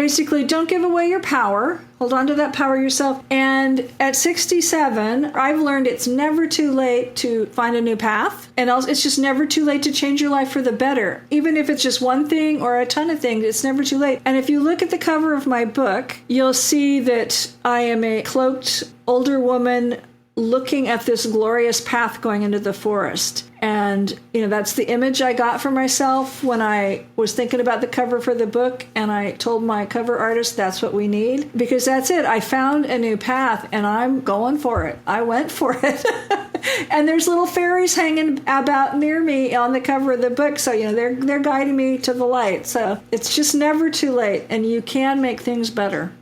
basically, don't give away your power. Hold on to that power yourself. And at 67, I've learned it's never too late to find a new path. And also, it's just never too late to change your life for the better. Even if it's just one thing or a ton of things, it's never too late. And if you look at the cover of my book, you'll see that I am a cloaked older woman looking at this glorious path going into the forest. And, that's the image I got for myself when I was thinking about the cover for the book. And I told my cover artist, that's what we need. Because that's it. I found a new path and I'm going for it. I went for it. And there's little fairies hanging about near me on the cover of the book. So, they're guiding me to the light. So it's just never too late. And you can make things better.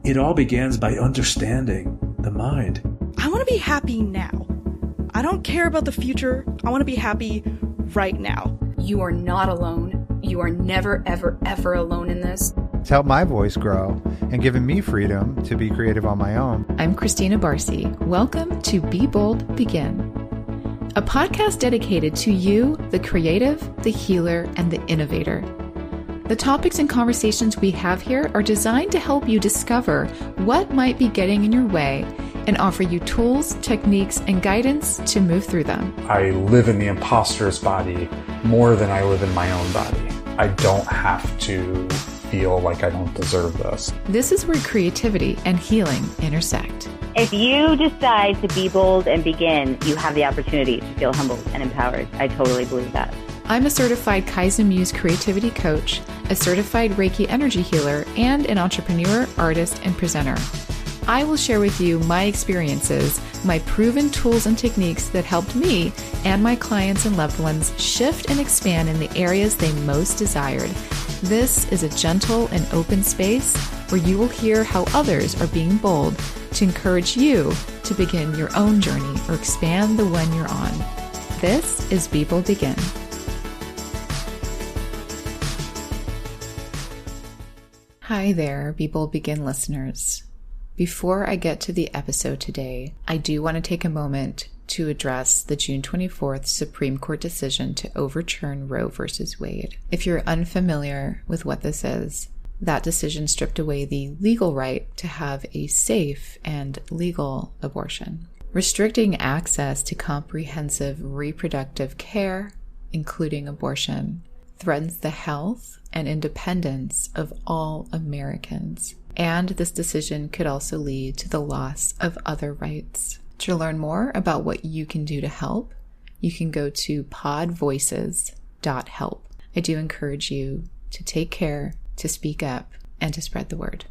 It all begins by understanding the mind. I want to be happy now. I don't care about the future. I want to be happy right now. You are not alone. You are never, ever, ever alone in this. It's helped my voice grow and given me freedom to be creative on my own. I'm Christina Barcy. Welcome to Be Bold, Begin, a podcast dedicated to you, the creative, the healer, and the innovator. The topics and conversations we have here are designed to help you discover what might be getting in your way and offer you tools, techniques, and guidance to move through them. I live in the imposter's body more than I live in my own body. I don't have to feel like I don't deserve this. This is where creativity and healing intersect. If you decide to be bold and begin, you have the opportunity to feel humbled and empowered. I totally believe that. I'm a certified Kaizen Muse creativity coach, a certified Reiki energy healer, and an entrepreneur, artist, and presenter. I will share with you my experiences, my proven tools and techniques that helped me and my clients and loved ones shift and expand in the areas they most desired. This is a gentle and open space where you will hear how others are being bold to encourage you to begin your own journey or expand the one you're on. This is Be Bold Begin. Hi there, Be Bold Begin listeners. Before I get to the episode today, I do want to take a moment to address the June 24th Supreme Court decision to overturn Roe v. Wade. If you're unfamiliar with what this is, that decision stripped away the legal right to have a safe and legal abortion, restricting access to comprehensive reproductive care, including abortion, threatens the health and independence of all Americans. And this decision could also lead to the loss of other rights. To learn more about what you can do to help, you can go to podvoices.help. I do encourage you to take care, to speak up, and to spread the word.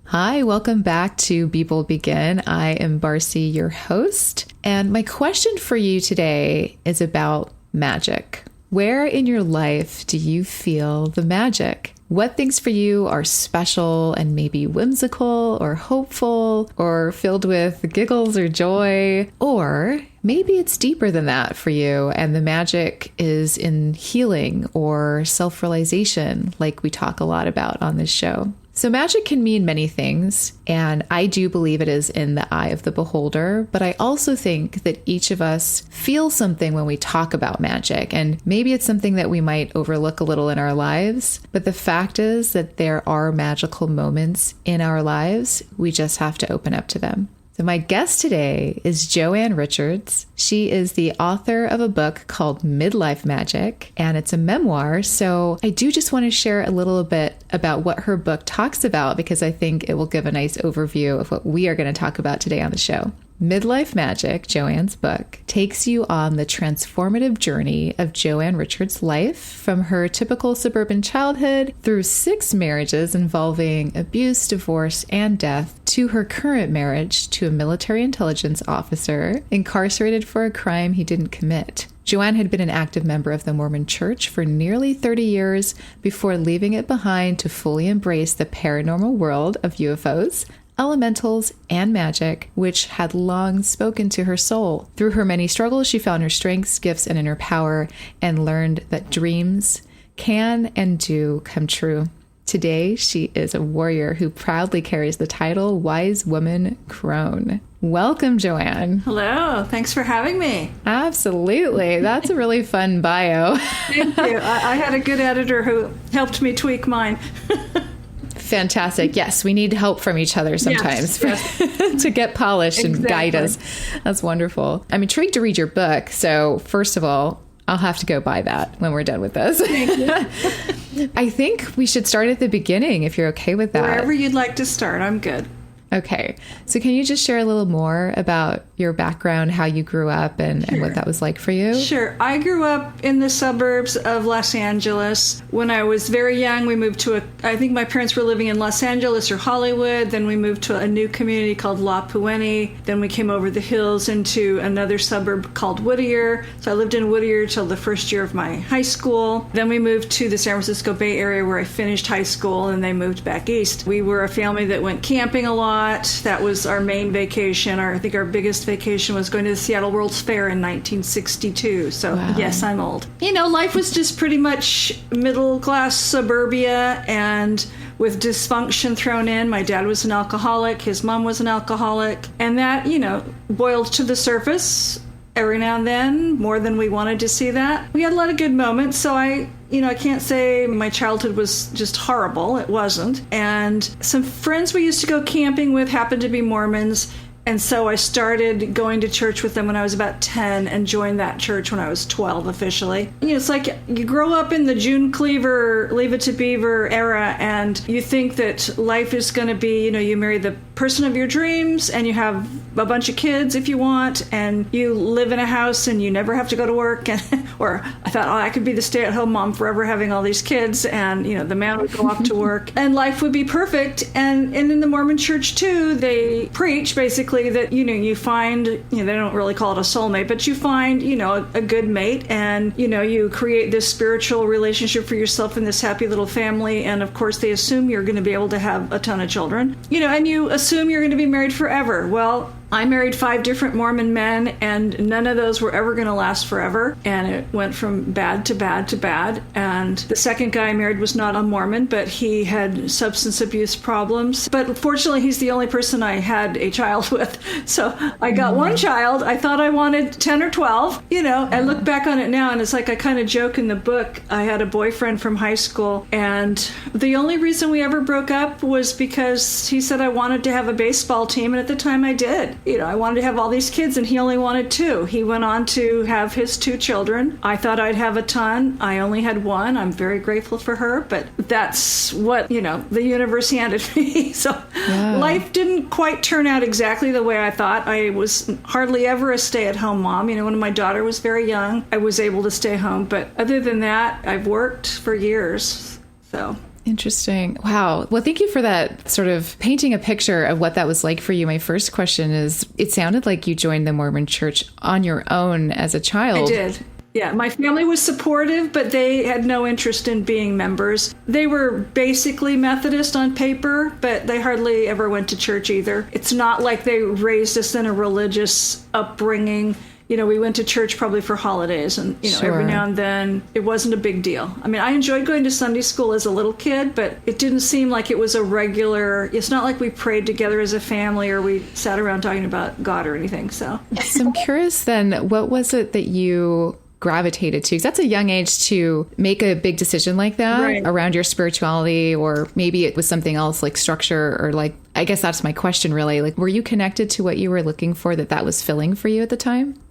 Hi, welcome back to Be Bold Begin. I am Barcy, your host, and my question for you today is about magic. Where in your life do you feel the magic? What things for you are special and maybe whimsical or hopeful or filled with giggles or joy? Or maybe it's deeper than that for you and the magic is in healing or self-realization, like we talk a lot about on this show. So magic can mean many things, and I do believe it is in the eye of the beholder, but I also think that each of us feels something when we talk about magic, and maybe it's something that we might overlook a little in our lives, but the fact is that there are magical moments in our lives. We just have to open up to them. So my guest today is Joanne Richards. She is the author of a book called Midlife Magic, and it's a memoir. So I do just want to share a little bit about what her book talks about, because I think it will give a nice overview of what we are going to talk about today on the show. Midlife Magic, Joanne's book, takes you on the transformative journey of Joanne Richards' life from her typical suburban childhood through 6 marriages involving abuse, divorce, and death to her current marriage to a military intelligence officer incarcerated for a crime he didn't commit. Joanne had been an active member of the Mormon Church for nearly 30 years before leaving it behind to fully embrace the paranormal world of UFOs, elementals, and magic, which had long spoken to her soul. Through her many struggles, she found her strengths, gifts, and inner power, and learned that dreams can and do come true. Today, she is a warrior who proudly carries the title Wise Woman-Crone. Welcome, Joanne. Hello. Thanks for having me. Absolutely. That's a really fun bio. Thank you. I had a good editor who helped me tweak mine. Fantastic. Yes, we need help from each other sometimes Yes. to get polished and guide us. That's wonderful. I'm intrigued to read your book. So first of all, I'll have to go buy that when we're done with this. Thank you. I think we should start at the beginning if you're okay with that. Wherever you'd like to start, I'm good. Okay. So can you just share a little more about your background, how you grew up and what that was like for you? Sure. I grew up in the suburbs of Los Angeles. When I was very young, we moved to I think my parents were living in Los Angeles or Hollywood. Then we moved to a new community called La Puente. Then we came over the hills into another suburb called Whittier. So I lived in Whittier till the first year of my high school. Then we moved to the San Francisco Bay Area where I finished high school, and they moved back east. We were a family that went camping a lot. That was our main vacation. I think our biggest vacation was going to the Seattle World's Fair in 1962. So, Yes, I'm old. Life was just pretty much middle-class suburbia and with dysfunction thrown in. My dad was an alcoholic. His mom was an alcoholic. And that, boiled to the surface every now and then, more than we wanted to see that. We had a lot of good moments, so I can't say my childhood was just horrible. It wasn't. And some friends we used to go camping with happened to be Mormons. And so I started going to church with them when I was about 10 and joined that church when I was 12 officially. It's like you grow up in the June Cleaver, Leave It to Beaver era, and you think that life is going to be, you marry the person of your dreams and you have a bunch of kids if you want, and you live in a house and you never have to go to work. Or I thought, I could be the stay-at-home mom forever having all these kids, and, the man would go off to work and life would be perfect. And in the Mormon church too, they preach basically that, you find, they don't really call it a soulmate, but you find, a good mate, and, you create this spiritual relationship for yourself in this happy little family. And of course, they assume you're going to be able to have a ton of children, and you assume you're going to be married forever. Well, I married 5 different Mormon men, and none of those were ever going to last forever. And it went from bad to bad to bad. And the second guy I married was not a Mormon, but he had substance abuse problems. But fortunately, he's the only person I had a child with. So I got one child. I thought I wanted 10 or 12. I look back on it now, and it's like I kind of joke in the book. I had a boyfriend from high school, and the only reason we ever broke up was because he said I wanted to have a baseball team, and at the time I did. I wanted to have all these kids, and he only wanted 2. He went on to have his 2 children. I thought I'd have a ton. I only had 1. I'm very grateful for her, but that's what, the universe handed me. So life didn't quite turn out exactly the way I thought. I was hardly ever a stay-at-home mom. When my daughter was very young, I was able to stay home. But other than that, I've worked for years. So... Interesting. Wow. Well, thank you for that sort of painting a picture of what that was like for you. My first question is, it sounded like you joined the Mormon church on your own as a child. I did. Yeah, my family was supportive, but they had no interest in being members. They were basically Methodist on paper, but they hardly ever went to church either. It's not like they raised us in a religious upbringing. We went to church probably for holidays, and, every now and then it wasn't a big deal. I enjoyed going to Sunday school as a little kid, but it didn't seem like it was it's not like we prayed together as a family or we sat around talking about God or anything. So I'm curious then, what was it that you gravitated to? Because that's a young age to make a big decision like that around your spirituality, or maybe it was something else like structure, or I guess that's my question really. Were you connected to what you were looking for that was filling for you at the time?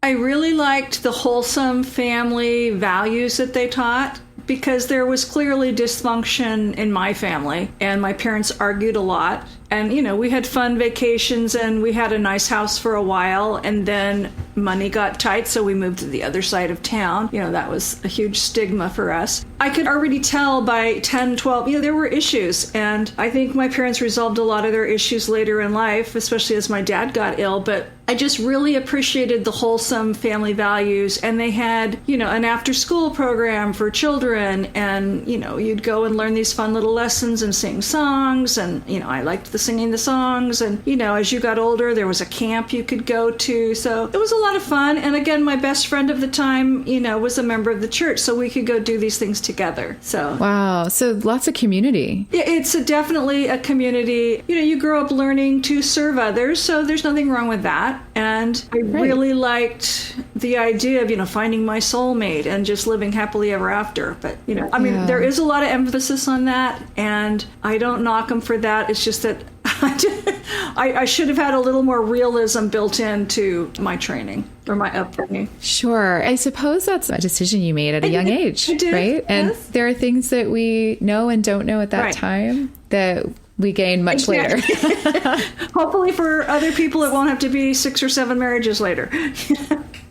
I really liked the wholesome family values that they taught, because there was clearly dysfunction in my family, and my parents argued a lot. And, we had fun vacations, and we had a nice house for a while, and then money got tight, so we moved to the other side of town. That was a huge stigma for us. I could already tell by 10, 12, there were issues, and I think my parents resolved a lot of their issues later in life, especially as my dad got ill. But I just really appreciated the wholesome family values. And they had, an after school program for children. And, you'd go and learn these fun little lessons and sing songs. And, I liked singing the songs. And, as you got older, there was a camp you could go to. So it was a lot of fun. And again, my best friend of the time, was a member of the church. So we could go do these things together. So wow. So lots of community. It's definitely a community. You grow up learning to serve others. So there's nothing wrong with that. And I really liked the idea of, finding my soulmate and just living happily ever after. But, there is a lot of emphasis on that. And I don't knock them for that. It's just that I should have had a little more realism built into my training or my upbringing. Sure. I suppose that's a decision you made at a young age, right? And there are things that we know and don't know at that time that we gain much later. Hopefully for other people, it won't have to be 6 or 7 marriages later.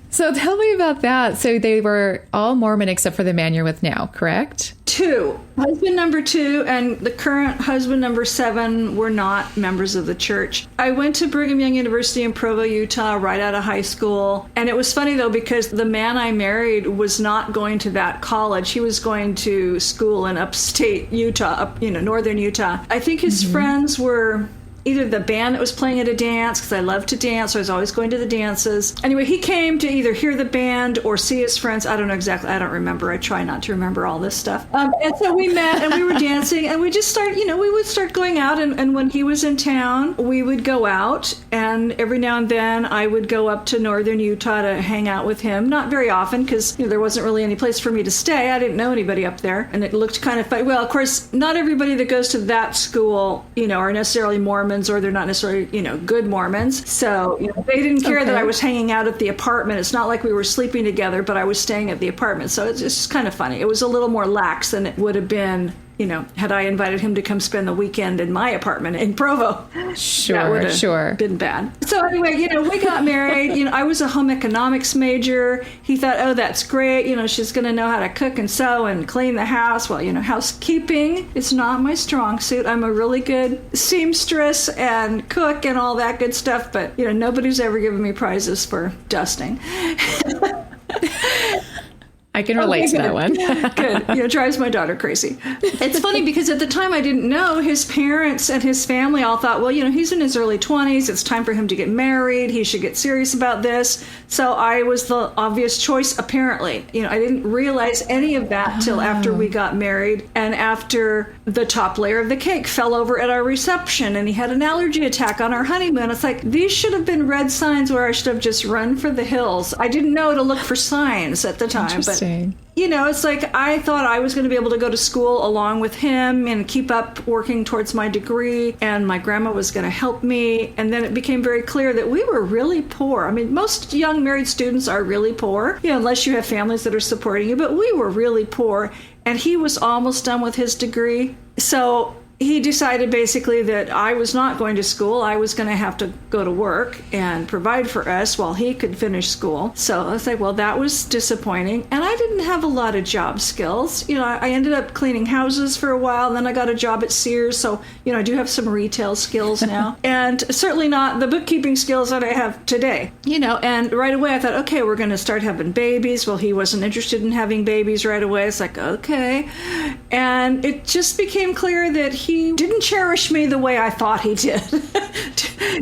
So tell me about that. So they were all Mormon except for the man you're with now, correct? 2. Husband number 2 and the current husband number 7 were not members of the church. I went to Brigham Young University in Provo, Utah, right out of high school. And it was funny, though, because the man I married was not going to that college. He was going to school in upstate Utah, northern Utah. I think his friends were either the band that was playing at a dance, because I love to dance, so I was always going to the dances. Anyway, he came to either hear the band or see his friends. I don't know exactly. I don't remember. I try not to remember all this stuff. And so we met and we were dancing and we just started, we would start going out. And when he was in town, we would go out. And every now and then I would go up to northern Utah to hang out with him. Not very often because there wasn't really any place for me to stay. I didn't know anybody up there. And it looked kind of funny. Well, of course, not everybody that goes to that school, are necessarily Mormons, or they're not necessarily, good Mormons. So they didn't care that I was hanging out at the apartment. It's not like we were sleeping together, but I was staying at the apartment. So it's just kind of funny. It was a little more lax than it would have been, had I invited him to come spend the weekend in my apartment in Provo. Sure, that would have been bad. So anyway, we got married. I was a home economics major. He thought, oh, that's great. She's going to know how to cook and sew and clean the house. Well, housekeeping is not my strong suit. I'm a really good seamstress and cook and all that good stuff. But, nobody's ever given me prizes for dusting. I can relate to that one. Good. It drives my daughter crazy. It's funny because at the time I didn't know, his parents and his family all thought, well, he's in his early 20s. It's time for him to get married. He should get serious about this. So I was the obvious choice, apparently. I didn't realize any of that till after we got married and after the top layer of the cake fell over at our reception and he had an allergy attack on our honeymoon. It's like, these should have been red signs where I should have just run for the hills. I didn't know to look for signs at the time. But it's like I thought I was going to be able to go to school along with him and keep up working towards my degree, and my grandma was going to help me. And then it became very clear that we were really poor. I mean, most young married students are really poor, unless you have families that are supporting you, but we were really poor. And he was almost done with his degree. So he decided basically that I was not going to school. I was going to have to go to work and provide for us while he could finish school. So I was like, well, that was disappointing. And I didn't have a lot of job skills. I ended up cleaning houses for a while. And then I got a job at Sears. So, I do have some retail skills now. And certainly not the bookkeeping skills that I have today. And right away I thought, okay, we're going to start having babies. Well, he wasn't interested in having babies right away. It's like, okay. And it just became clear that he didn't cherish me the way I thought he did.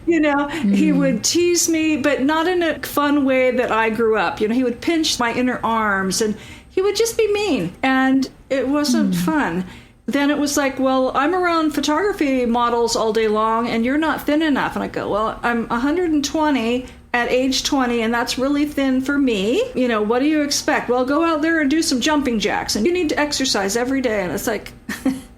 He would tease me, but not in a fun way that I grew up. He would pinch my inner arms and he would just be mean. And it wasn't fun. Then it was like, well, I'm around photography models all day long and you're not thin enough. And I go, well, I'm 120 at age 20, and that's really thin for me. What do you expect? Well, go out there and do some jumping jacks, and you need to exercise every day. And it's like,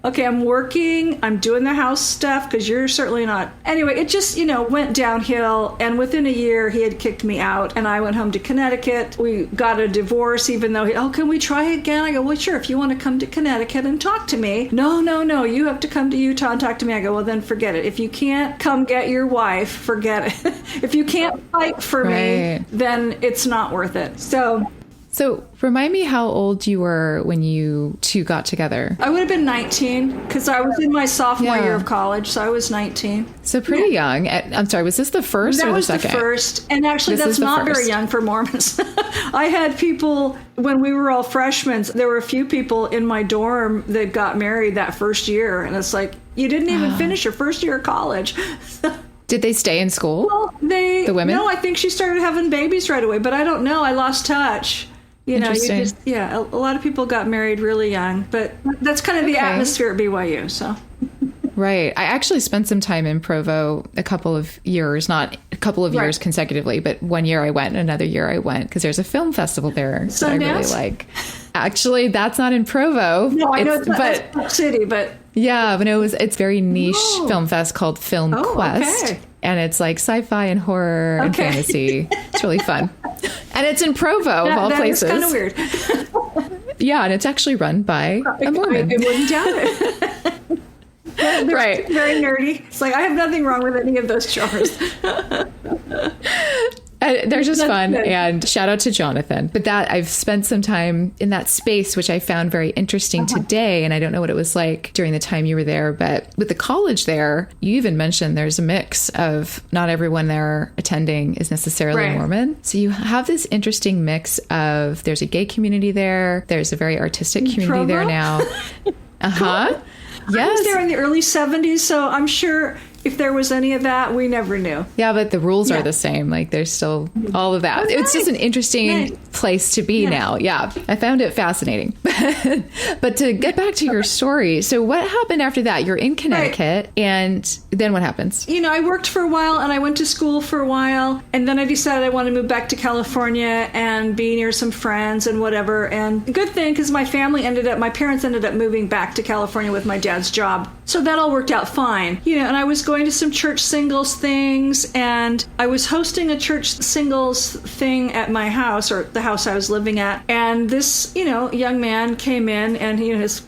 okay, I'm working, I'm doing the house stuff, because you're certainly not. Anyway, it just, went downhill, and within a year, he had kicked me out, and I went home to Connecticut. We got a divorce, even though can we try again? I go, well, sure, if you want to come to Connecticut and talk to me. No, you have to come to Utah and talk to me. I go, well, then forget it. If you can't come get your wife, forget it. If you can't fight for me, then it's not worth it. So So remind me how old you were when you two got together. I would have been 19 because I was in my sophomore year of college, so I was 19. So pretty young. I'm sorry, was this the first or the second? That was the first. And actually, that's not very young for Mormons. I had people, when we were all freshmen, there were a few people in my dorm that got married that first year. And it's like, you didn't even finish your first year of college. Did they stay in school? Well, the women? No, I think she started having babies right away, but I don't know. I lost touch. You know, a lot of people got married really young, but that's kind of the atmosphere at BYU. So, right. I actually spent some time in Provo a couple of years, not a couple of years consecutively, but one year I went, another year I went because there's a film festival there that I really like. Actually, that's not in Provo. No, I know it's not city, but yeah, but it's very niche film fest called Film Quest. Okay. And it's like sci-fi and horror and fantasy. It's really fun. And it's in Provo, of all places. That's kind of weird. Yeah, and it's actually run by a Mormon. I wouldn't doubt it. They're very nerdy. It's like, I have nothing wrong with any of those genres. They're just fun. And shout out to Jonathan. But I've spent some time in that space, which I found very interesting today. And I don't know what it was like during the time you were there. But with the college there, you even mentioned there's a mix of not everyone there attending is necessarily Mormon. So you have this interesting mix of there's a gay community there. There's a very artistic community there now. Cool. Yes. I was there in the early 70s, so I'm sure if there was any of that, we never knew. Yeah, but the rules are the same. Like, there's still all of that. It's just an interesting place to be now. Yeah, I found it fascinating. But to get back to your story, so what happened after that? You're in Connecticut, and then what happens? You know, I worked for a while, and I went to school for a while, and then I decided I wanted to move back to California and be near some friends and whatever. And good thing, because my parents ended up moving back to California with my dad's job. So that all worked out fine. You know, and I was going to some church singles things, and I was hosting a church singles thing at my house, or the house I was living at, and this, young man came in, and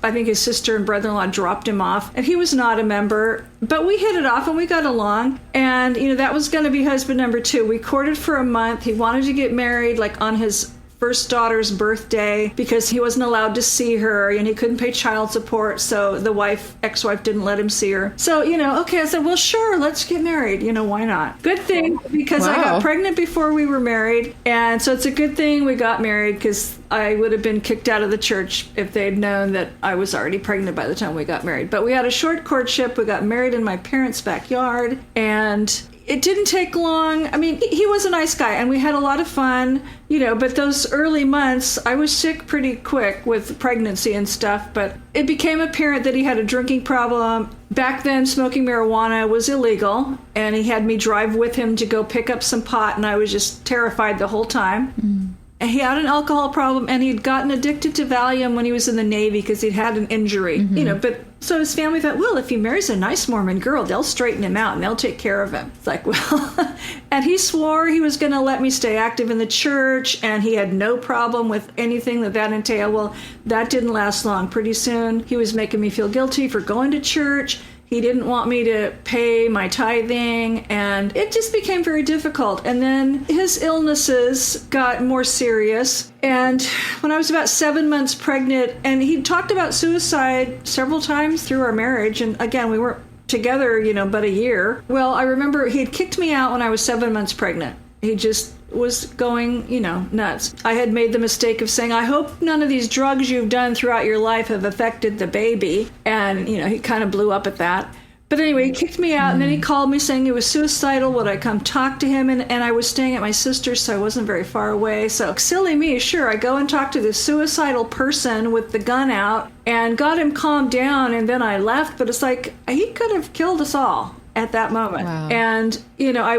I think his sister and brother-in-law dropped him off, and he was not a member, but we hit it off and we got along, and that was going to be husband number 2. We courted for a month. He wanted to get married like on his first daughter's birthday because he wasn't allowed to see her and he couldn't pay child support, so the ex-wife didn't let him see her. So, I said, well, sure, let's get married. Why not? Good thing, because I got pregnant before we were married, and so it's a good thing we got married, because I would have been kicked out of the church if they'd known that I was already pregnant by the time we got married. But we had a short courtship. We got married in my parents' backyard, and it didn't take long. I mean, he was a nice guy, and we had a lot of fun, but those early months, I was sick pretty quick with pregnancy and stuff, but it became apparent that he had a drinking problem. Back then, smoking marijuana was illegal, and he had me drive with him to go pick up some pot, and I was just terrified the whole time. And he had an alcohol problem, and he'd gotten addicted to Valium when he was in the Navy because he'd had an injury, but so his family thought, well, if he marries a nice Mormon girl, they'll straighten him out and they'll take care of him. It's like, well, and he swore he was going to let me stay active in the church, and he had no problem with anything that entailed. Well, that didn't last long. Pretty soon, he was making me feel guilty for going to church. He didn't want me to pay my tithing, and it just became very difficult. And then his illnesses got more serious. And when I was about 7 months pregnant, and he talked about suicide several times through our marriage, and again, we weren't together, but a year. Well, I remember he had kicked me out when I was 7 months pregnant. He just was going, nuts. I had made the mistake of saying, I hope none of these drugs you've done throughout your life have affected the baby. And, he kind of blew up at that. But anyway, he kicked me out, and then he called me saying he was suicidal. Would I come talk to him? And I was staying at my sister's, so I wasn't very far away. So silly me, sure, I go and talk to this suicidal person with the gun out and got him calmed down, and then I left. But it's like, he could have killed us all at that moment. Wow. And, I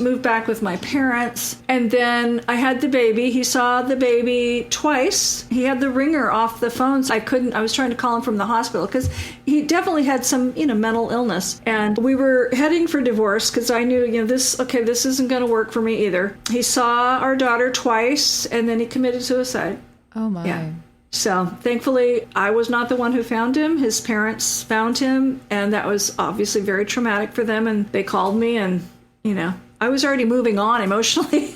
moved back with my parents, and then I had the baby. He saw the baby twice. He had the ringer off the phones. I was trying to call him from the hospital because he definitely had some, mental illness. And we were heading for divorce because I knew, this isn't going to work for me either. He saw our daughter twice, and then he committed suicide. Oh my. Yeah. So thankfully, I was not the one who found him. His parents found him, and that was obviously very traumatic for them. And they called me, and, I was already moving on emotionally.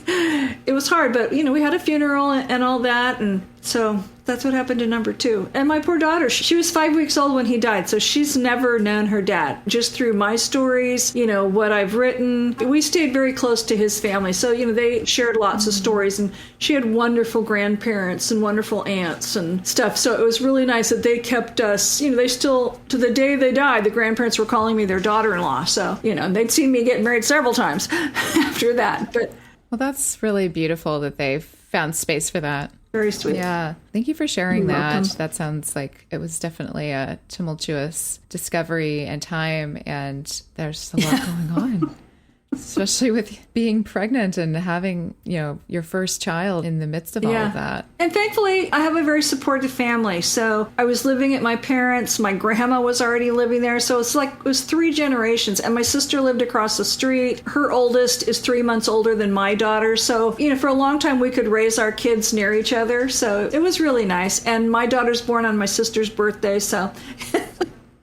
it was hard, but, we had a funeral and all that. And so that's what happened to number 2. And my poor daughter, she was 5 weeks old when he died. So she's never known her dad. Just through my stories, what I've written. We stayed very close to his family. So, they shared lots of stories. And she had wonderful grandparents and wonderful aunts and stuff. So it was really nice that they kept us, they still, to the day they died, the grandparents were calling me their daughter-in-law. So, they'd seen me get married several times after that. But Well, that's really beautiful that they've found space for that. Very sweet. Yeah. Thank you for sharing You're that. welcome. That sounds like it was definitely a tumultuous discovery and time, and there's a lot going on. Especially with being pregnant and having, your first child in the midst of all of that. And thankfully, I have a very supportive family. So I was living at my parents'. My grandma was already living there. So it was 3 generations. And my sister lived across the street. Her oldest is 3 months older than my daughter. So, for a long time, we could raise our kids near each other. So it was really nice. And my daughter's born on my sister's birthday. So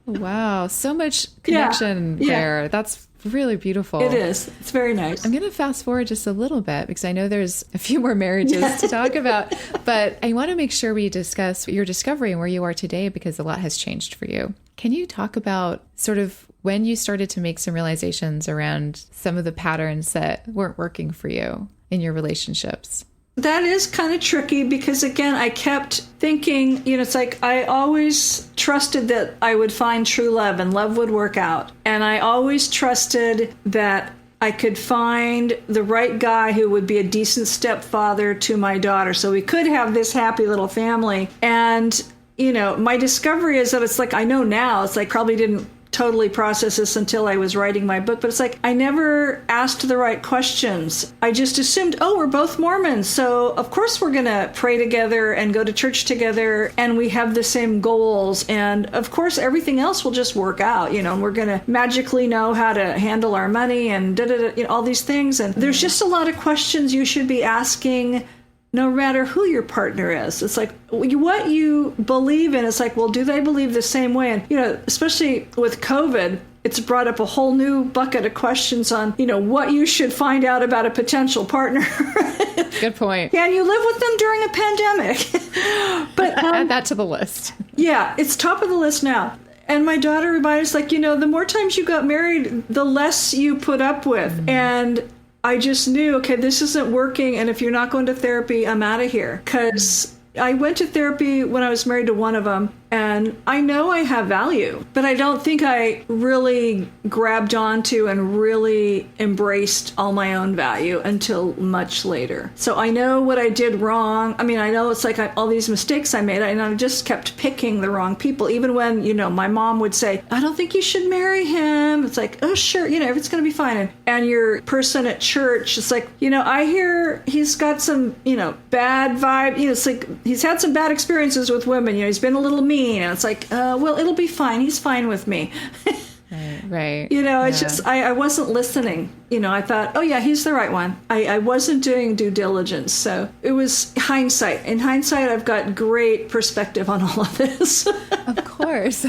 Wow. So much connection there. That's really beautiful. it is. It's very nice. I'm going to fast forward just a little bit because I know there's a few more marriages to talk about, but I want to make sure we discuss your discovery and where you are today because a lot has changed for you. Can you talk about sort of when you started to make some realizations around some of the patterns that weren't working for you in your relationships? That is kind of tricky because, again, I kept thinking, it's like I always trusted that I would find true love and love would work out. And I always trusted that I could find the right guy who would be a decent stepfather to my daughter so we could have this happy little family. And, my discovery is that it's like I know now, it's like probably didn't totally process this until I was writing my book, but it's like I never asked the right questions. I just assumed, we're both Mormons, so of course we're going to pray together and go to church together, and we have the same goals, and of course everything else will just work out, and we're going to magically know how to handle our money and all these things. And there's just a lot of questions you should be asking no matter who your partner is. It's like what you believe in. It's like, well, do they believe the same way? And, especially with COVID, it's brought up a whole new bucket of questions on, what you should find out about a potential partner. Good point. Can you live with them during a pandemic? But add that to the list. Yeah, it's top of the list now. And my daughter reminded us, the more times you got married, the less you put up with. Mm-hmm. And I just knew, okay, this isn't working. And if you're not going to therapy, I'm out of here. Because I went to therapy when I was married to one of them. And I know I have value, but I don't think I really grabbed onto and really embraced all my own value until much later. So I know what I did wrong. I know it's like all these mistakes I made, and I just kept picking the wrong people. Even when, my mom would say, I don't think you should marry him. It's like, oh, sure, everything's going to be fine. And your person at church, it's like, I hear he's got some, bad vibe. It's like he's had some bad experiences with women. He's been a little mean. And it's like, well, it'll be fine. He's fine with me. Right. It's just, I wasn't listening. I thought, oh, yeah, he's the right one. I wasn't doing due diligence. So it was hindsight. In hindsight, I've got great perspective on all of this. Of course.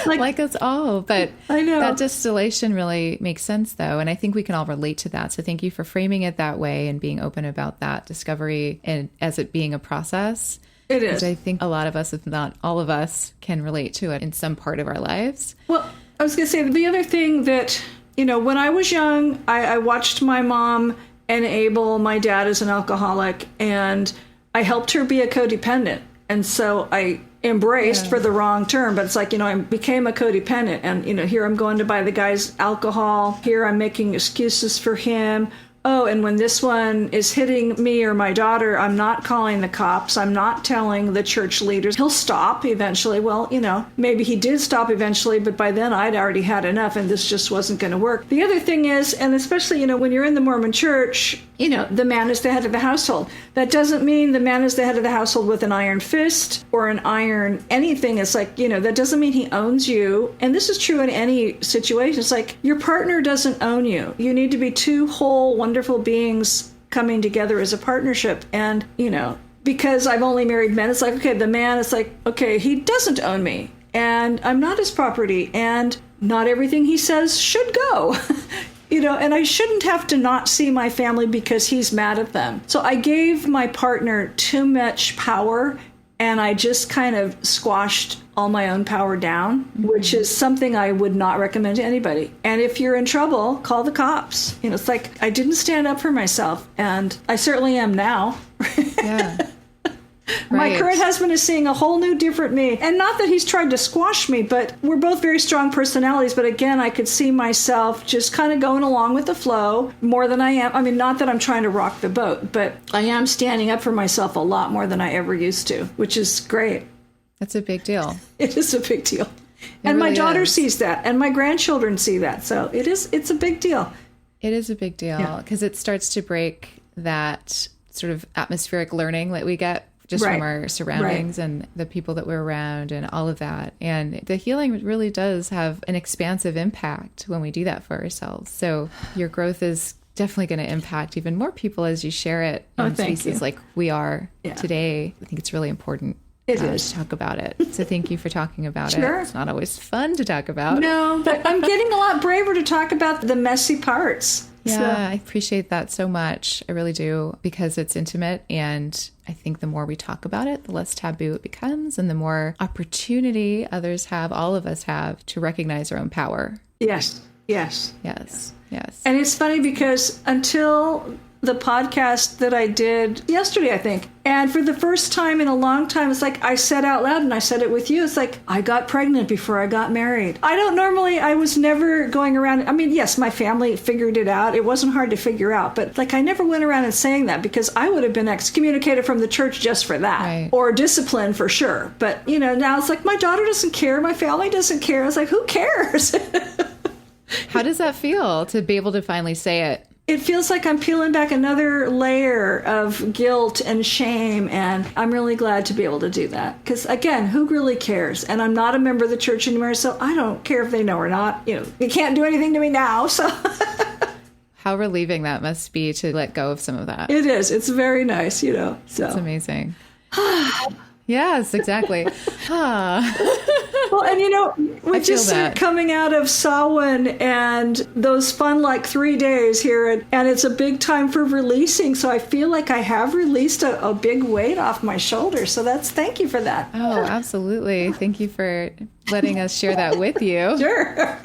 like us all. But I know. That distillation really makes sense, though. And I think we can all relate to that. So thank you for framing it that way and being open about that discovery and as it being a process. It is. Which I think a lot of us, if not all of us, can relate to it in some part of our lives. Well, I was going to say the other thing that, when I was young, I watched my mom enable my dad as an alcoholic, and I helped her be a codependent. And so I embraced for the wrong term, but it's like, I became a codependent, and, here I'm going to buy the guy's alcohol. Here I'm making excuses for him. Oh, and when this one is hitting me or my daughter, I'm not calling the cops. I'm not telling the church leaders. He'll stop eventually. Well, maybe he did stop eventually, but by then I'd already had enough and this just wasn't going to work. The other thing is, and especially, when you're in the Mormon church, the man is the head of the household. That doesn't mean the man is the head of the household with an iron fist or an iron anything. It's like, that doesn't mean he owns you. And this is true in any situation. It's like your partner doesn't own you. You need to be two whole, wonderful beings coming together as a partnership. And, because I've only married men, it's like, okay, the man is like, okay, he doesn't own me and I'm not his property and not everything he says should go. and I shouldn't have to not see my family because he's mad at them. So I gave my partner too much power, and I just kind of squashed all my own power down, which is something I would not recommend to anybody. And if you're in trouble, call the cops. It's like I didn't stand up for myself, and I certainly am now. Yeah. My Right. current husband is seeing a whole new, different me. And not that he's tried to squash me, but we're both very strong personalities. But again, I could see myself just kind of going along with the flow more than I am. I mean, not that I'm trying to rock the boat, but I am standing up for myself a lot more than I ever used to, which is great. That's a big deal. It is a big deal. And my really daughter is. sees that, and my grandchildren see that. So it's a big deal. It is a big deal because it starts to break that sort of atmospheric learning that we get just Right. from our surroundings and the people that we're around and all of that. And the healing really does have an expansive impact when we do that for ourselves. So your growth is definitely going to impact even more people as you share it in thank spaces you. like we are Yeah. today. I think it's really important It is. to talk about it. So thank you for talking about Sure. it. It's not always fun to talk about. No, but I'm getting a lot braver to talk about the messy parts. Yeah, So- I appreciate that so much. I really do, because it's intimate. And I think the more we talk about it, the less taboo it becomes, and the more opportunity others have, all of us have, to recognize our own power. Yes, yes. Yes, yes. And it's funny because until the podcast that I did yesterday, I think, and for the first time in a long time, it's like I said out loud, and I said it with you, it's like I got pregnant before I got married. I was never going around. I mean, yes, my family figured it out. It wasn't hard to figure out, but like I never went around and saying that, because I would have been excommunicated from the church just for that, Right. or disciplined for sure. But now it's like my daughter doesn't care, my family doesn't care. It's like, who cares? How does that feel to be able to finally say it? It feels like I'm peeling back another layer of guilt and shame, and I'm really glad to be able to do that. Because, again, who really cares? And I'm not a member of the church anymore, so I don't care if they know or not. They can't do anything to me now, so... How relieving that must be to let go of some of that. It is. It's very nice, so... It's amazing. Yes, exactly. Well, and we I feel just that. are coming out of Samhain and those fun 3 days here, and it's a big time for releasing. So I feel like I have released a big weight off my shoulders. So thank you for that. Oh, absolutely. Thank you for letting us share that with you. Sure.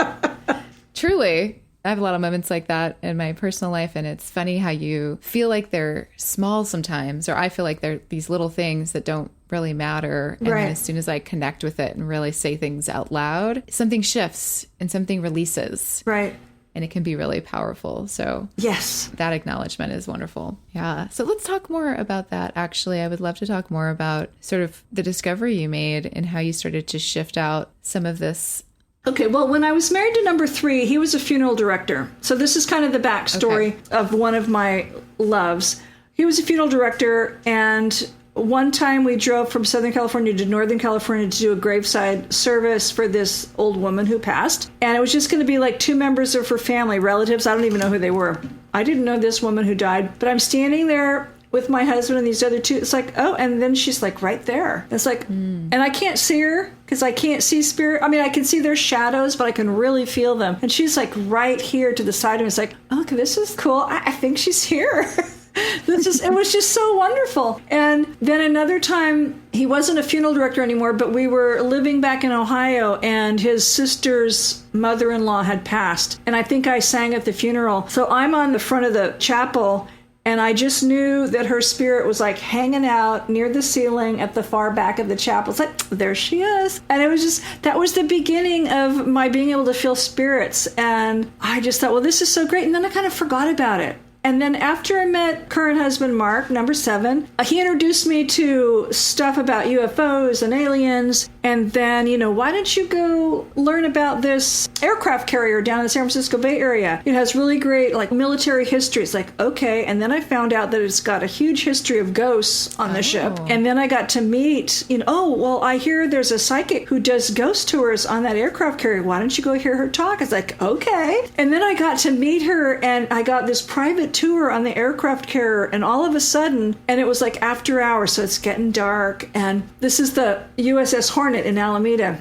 Truly. I have a lot of moments like that in my personal life, and it's funny how you feel like they're small sometimes, or I feel like they're these little things that don't really matter. And Right. then as soon as I connect with it and really say things out loud, something shifts and something releases, Right. and it can be really powerful. So Yes. that acknowledgement is wonderful. Yeah. So let's talk more about that. Actually, I would love to talk more about sort of the discovery you made and how you started to shift out some of this. Okay, well, when I was married to number 3, he was a funeral director. So this is kind of the backstory of one of my loves. He was a funeral director, and one time we drove from Southern California to Northern California to do a graveside service for this old woman who passed. And it was just going to be 2 members of her family, relatives. I don't even know who they were. I didn't know this woman who died, but I'm standing there with my husband and these other 2. It's like, oh, and then she's right there. It's like, and I can't see her because I can't see spirit. I mean, I can see their shadows, but I can really feel them. And she's right here to the side of me. It's like, okay, this is cool. I think she's here. It was just so wonderful. And then another time, he wasn't a funeral director anymore, but we were living back in Ohio, and his sister's mother-in-law had passed. And I think I sang at the funeral. So I'm on the front of the chapel, and I just knew that her spirit was hanging out near the ceiling at the far back of the chapel. It's like, there she is. And it was just, that was the beginning of my being able to feel spirits. And I just thought, well, this is so great. And then I kind of forgot about it. And then after I met current husband Mark, number 7, he introduced me to stuff about UFOs and aliens. And then, why don't you go learn about this aircraft carrier down in the San Francisco Bay Area? It has really great military history. It's like, okay. And then I found out that it's got a huge history of ghosts on the ship. And then I got to meet, I hear there's a psychic who does ghost tours on that aircraft carrier. Why don't you go hear her talk? It's like, okay. And then I got to meet her, and I got this private tour on the aircraft carrier, and all of a sudden, and it was after hours, so it's getting dark, and this is the USS Hornet in Alameda.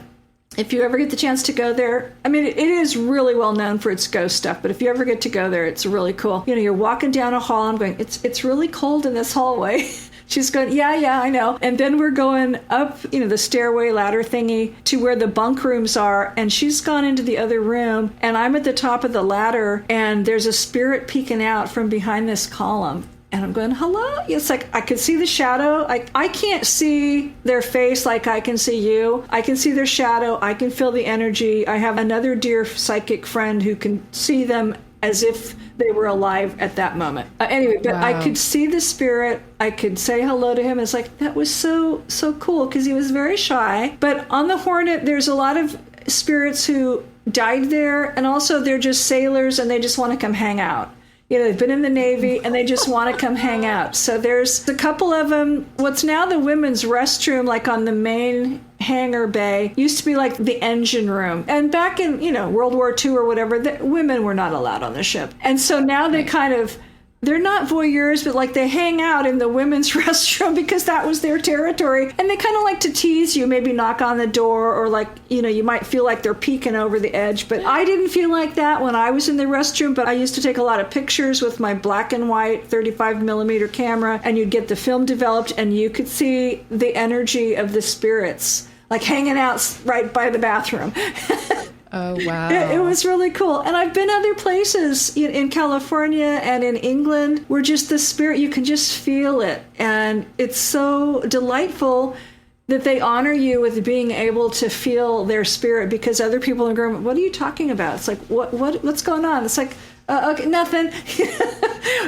If you ever get the chance to go there, I mean, it is really well known for its ghost stuff, but if you ever get to go there, it's really cool. You know, you're walking down a hall. I'm going, it's really cold in this hallway. She's going, yeah, I know. And then we're going up, you know, the stairway ladder thingy to where the bunk rooms are. And she's gone into the other room. And I'm at the top of the ladder. And there's a spirit peeking out from behind this column. And I'm going, hello? It's like I could see the shadow. I can't see their face like I can see you. I can see their shadow. I can feel the energy. I have another dear psychic friend who can see them as if they were alive at that moment. Anyway, but wow. I could see the spirit. I could say hello to him. It's like, that was so cool because he was very shy. But on the Hornet, there's a lot of spirits who died there. And also they're just sailors and they just want to come hang out. You know, they've been in the Navy and they just want to come hang out. So there's a couple of them. What's now the women's restroom, like on the main hangar bay, used to be like the engine room. And back in, you know, World War II or whatever, the women were not allowed on the ship. And so now they kind of, they're not voyeurs, but like they hang out in the women's restroom because that was their territory. And they kind of like to tease you, maybe knock on the door or like, you know, you might feel like they're peeking over the edge. But I didn't feel like that when I was in the restroom, but I used to take a lot of pictures with my black and white 35 millimeter camera and you'd get the film developed and you could see the energy of the spirits like hanging out right by the bathroom. Oh, wow. It was really cool. And I've been other places in California and in England where just the spirit, you can just feel it. And it's so delightful that they honor you with being able to feel their spirit because other people in the room, what are you talking about? It's like, what's going on? It's like, okay, nothing.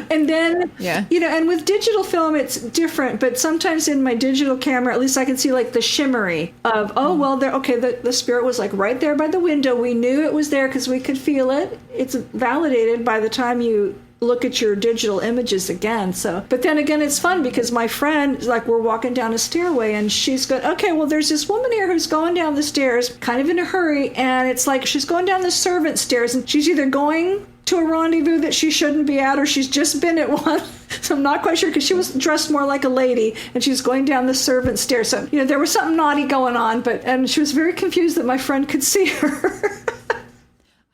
And then, you know, and with digital film, it's different. But sometimes in my digital camera, at least I can see like the shimmery of, the spirit was like right there by the window. We knew it was there because we could feel it. It's validated by the time you look at your digital images again. So, but then again, it's fun because my friend, like we're walking down a stairway and she's going, okay, well, there's this woman here who's going down the stairs kind of in a hurry. And it's like, she's going down the servant stairs and she's either going to a rendezvous that she shouldn't be at or she's just been at one. So I'm not quite sure because she was dressed more like a lady and she's going down the servant stairs. So, you know, there was something naughty going on, and she was very confused that my friend could see her.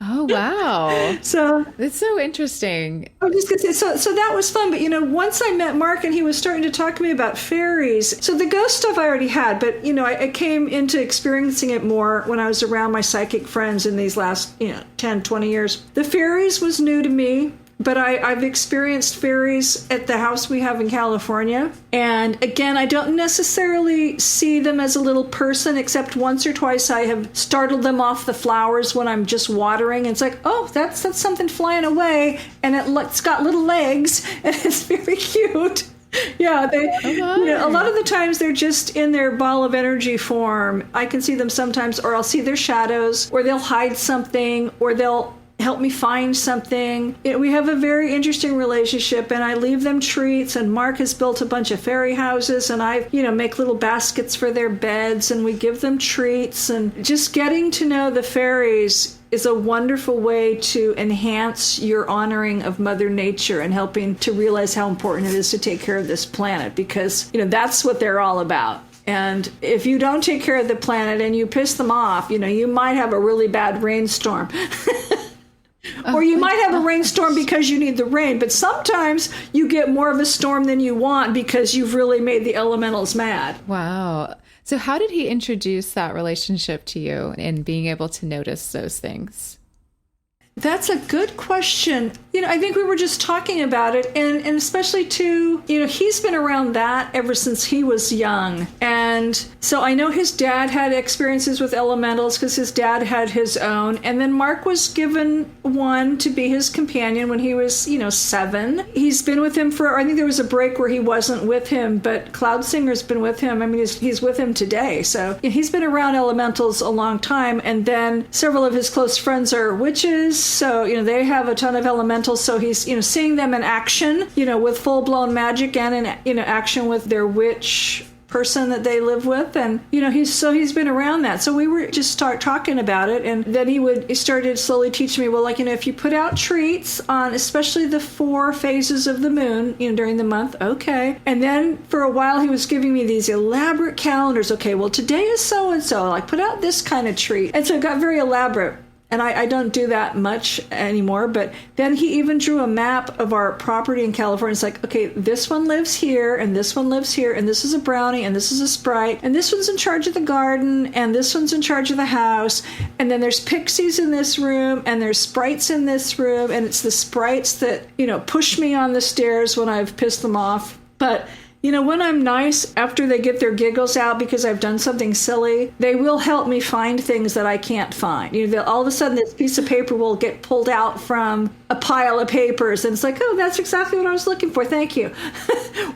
Oh, wow. So it's so interesting. I was just going to say, so that was fun. But, you know, once I met Mark and he was starting to talk to me about fairies. So the ghost stuff I already had, but, you know, I came into experiencing it more when I was around my psychic friends in these last, 10, 20 years. The fairies was new to me. But I've experienced fairies at the house we have in California. And again, I don't necessarily see them as a little person, except once or twice I have startled them off the flowers when I'm just watering. And it's like, oh, that's something flying away. And it's got little legs and it's very cute. Yeah, a lot of the times they're just in their ball of energy form. I can see them sometimes, or I'll see their shadows, or they'll hide something, or they'll help me find something. We have a very interesting relationship and I leave them treats and Mark has built a bunch of fairy houses and I, make little baskets for their beds and we give them treats and just getting to know the fairies is a wonderful way to enhance your honoring of Mother Nature and helping to realize how important it is to take care of this planet because, that's what they're all about. And if you don't take care of the planet and you piss them off, you might have a really bad rainstorm. Or you might have a rainstorm because you need the rain, but sometimes you get more of a storm than you want because you've really made the elementals mad. Wow. So how did he introduce that relationship to you and being able to notice those things? That's a good question. I think we were just talking about it, and especially too, he's been around that ever since he was young. And so I know his dad had experiences with elementals because his dad had his own. And then Mark was given one to be his companion when he was, 7. He's been with him I think there was a break where he wasn't with him, but Cloud Singer's been with him. I mean, he's with him today. So he's been around elementals a long time. And then several of his close friends are witches. So, they have a ton of elementals. So he's, seeing them in action, with full-blown magic and in, action with their witch person that they live with. And, he's been around that. So we were just talking about it. And then he started slowly teaching me, well, if you put out treats on especially the 4 phases of the moon, during the month, okay. And then for a while he was giving me these elaborate calendars. Okay, well, today is so-and-so. Put out this kind of treat. And so it got very elaborate. And I don't do that much anymore. But then he even drew a map of our property in California. It's like, okay, this one lives here, and this one lives here, and this is a brownie, and this is a Sprite, and this one's in charge of the garden, and this one's in charge of the house. And then there's pixies in this room, and there's sprites in this room, and it's the sprites that, push me on the stairs when I've pissed them off. But when I'm nice, after they get their giggles out because I've done something silly, they will help me find things that I can't find. All of a sudden this piece of paper will get pulled out from a pile of papers, and it's like, oh, that's exactly what I was looking for. Thank you.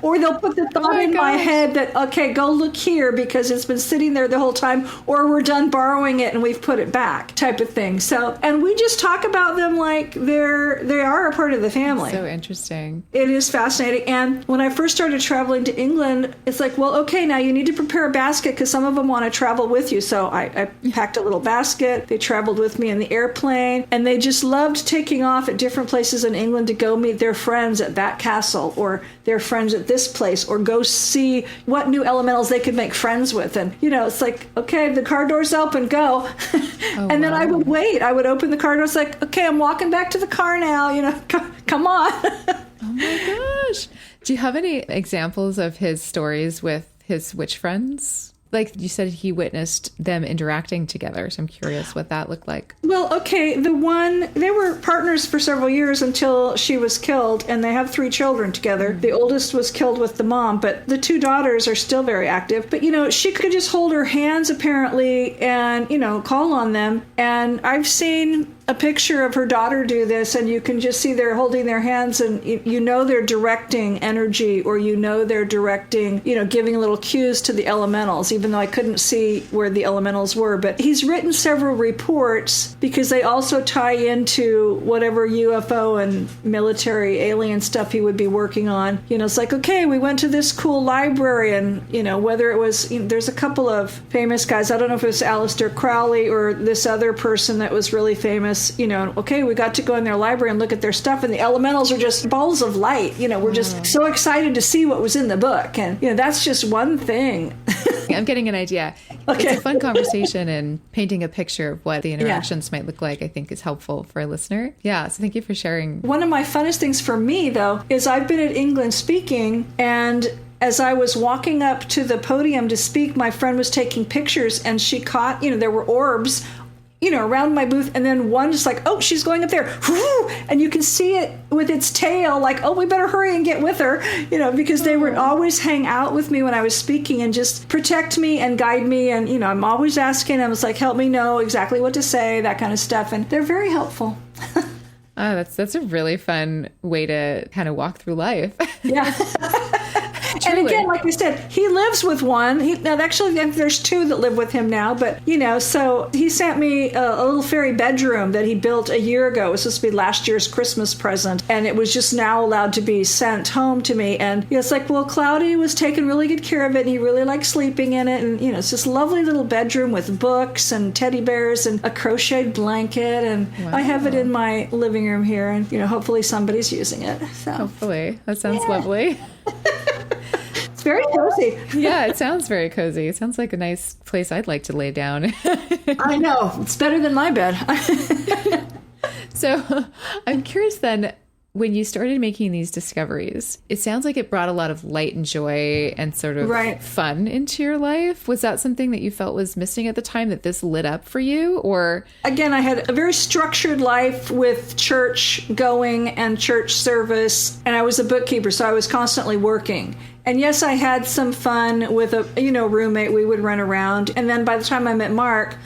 Or they'll put the thought in my head that, okay, go look here because it's been sitting there the whole time, or we're done borrowing it and we've put it back, type of thing. So, and we just talk about them like they are a part of the family. So interesting. It is fascinating. And when I first started traveling to England, it's like, well, okay, now you need to prepare a basket because some of them want to travel with you. So I packed a little basket. They traveled with me in the airplane, and they just loved taking off at different places in England to go meet their friends at that castle, or their friends at this place, or go see what new elementals they could make friends with. And, it's like, okay, the car door's open, go. And then I would wait. I would open the car door. It's like, okay, I'm walking back to the car now, come on. Oh my gosh. Do you have any examples of his stories with his witch friends? Like you said, he witnessed them interacting together. So I'm curious what that looked like. Well, okay, they were partners for several years until she was killed, and they have 3 children together. The oldest was killed with the mom, but the 2 daughters are still very active. But, she could just hold her hands apparently and, call on them. And I've seen a picture of her daughter do this, and you can just see they're holding their hands, and they're directing energy, or they're directing, giving little cues to the elementals, even though I couldn't see where the elementals were. But he's written several reports because they also tie into whatever UFO and military alien stuff he would be working on. It's like, okay, we went to this cool library, and, whether it was, there's a couple of famous guys. I don't know if it was Aleister Crowley or this other person that was really famous. Okay, we got to go in their library and look at their stuff, and the elementals are just balls of light. We're just so excited to see what was in the book. And, that's just one thing. I'm getting an idea. Okay. It's a fun conversation, and painting a picture of what the interactions might look like, I think, is helpful for a listener. Yeah, so thank you for sharing. One of my funnest things for me, though, is I've been at England speaking, and as I was walking up to the podium to speak, my friend was taking pictures, and she caught, there were orbs around my booth, and then one just like, oh, she's going up there, and you can see it with its tail, like, oh, we better hurry and get with her, because they would always hang out with me when I was speaking and just protect me and guide me, and I'm always asking them, it's like, help me know exactly what to say, that kind of stuff, and they're very helpful. Oh, that's a really fun way to kind of walk through life. Yeah. And again, like I said, he lives with one. Now, actually, there's 2 that live with him now. But, so he sent me a little fairy bedroom that he built a year ago. It was supposed to be last year's Christmas present. And it was just now allowed to be sent home to me. And it's like, well, Cloudy was taking really good care of it. And he really liked sleeping in it. And, it's this lovely little bedroom with books and teddy bears and a crocheted blanket. And I have it in my living room here. And, hopefully somebody's using it. So. Hopefully. That sounds lovely. It's very cozy. Yeah, it sounds very cozy. It sounds like a nice place I'd like to lay down. I know. It's better than my bed. So I'm curious then, when you started making these discoveries, it sounds like it brought a lot of light and joy and sort of fun into your life. Was that something that you felt was missing at the time, that this lit up for you? Or again, I had a very structured life with church going and church service, and I was a bookkeeper, so I was constantly working. And yes, I had some fun with a roommate. We would run around. And then by the time I met Mark,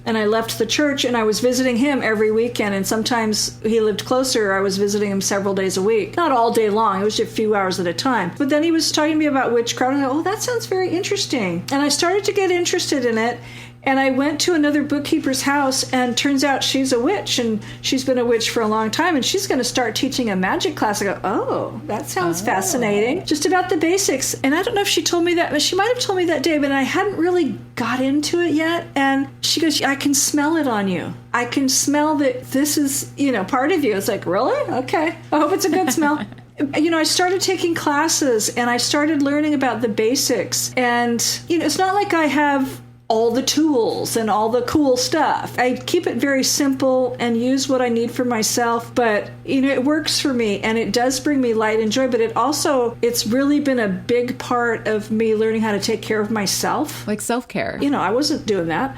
and I left the church, and I was visiting him every weekend, and sometimes he lived closer. I was visiting him several days a week. Not all day long. It was just a few hours at a time. But then he was talking to me about witchcraft, and I thought, oh, that sounds very interesting. And I started to get interested in it. And I went to another bookkeeper's house, and turns out she's a witch, and she's been a witch for a long time, and she's going to start teaching a magic class. I go, oh, that sounds fascinating. Just about the basics. And I don't know if she told me that, but she might have told me that day, but I hadn't really got into it yet. And she goes, I can smell it on you. I can smell that this is, part of you. It's like, really? Okay. I hope it's a good smell. I started taking classes, and I started learning about the basics. And, it's not like I have all the tools and all the cool stuff. I keep it very simple and use what I need for myself. But, it works for me, and it does bring me light and joy. But it's really been a big part of me learning how to take care of myself. Like self-care. I wasn't doing that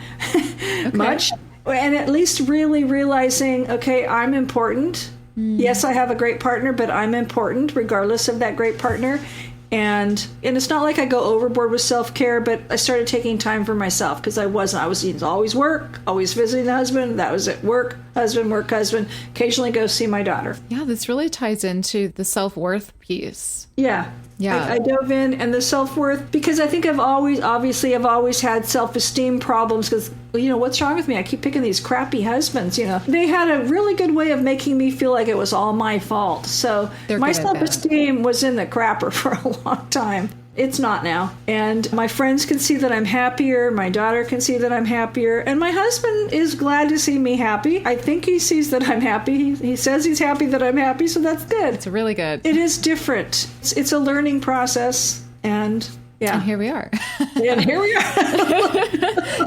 much. And at least really realizing, okay, I'm important. Yes, I have a great partner, but I'm important regardless of that great partner. And it's not like I go overboard with self-care, but I started taking time for myself because I was always work, always visiting the husband. That was it. Work, husband, occasionally go see my daughter. Yeah, this really ties into the self-worth piece. Yeah. Yeah. I dove in, and the self-worth, because I think I've always had self-esteem problems because, what's wrong with me? I keep picking these crappy husbands, They had a really good way of making me feel like it was all my fault. So my self-esteem was in the crapper for a long time. It's not now. And my friends can see that I'm happier. My daughter can see that I'm happier. And my husband is glad to see me happy. I think he sees that I'm happy. He says he's happy that I'm happy, so that's good. It's really good. It is different. It's a learning process. And yeah. And here we are. And here we are.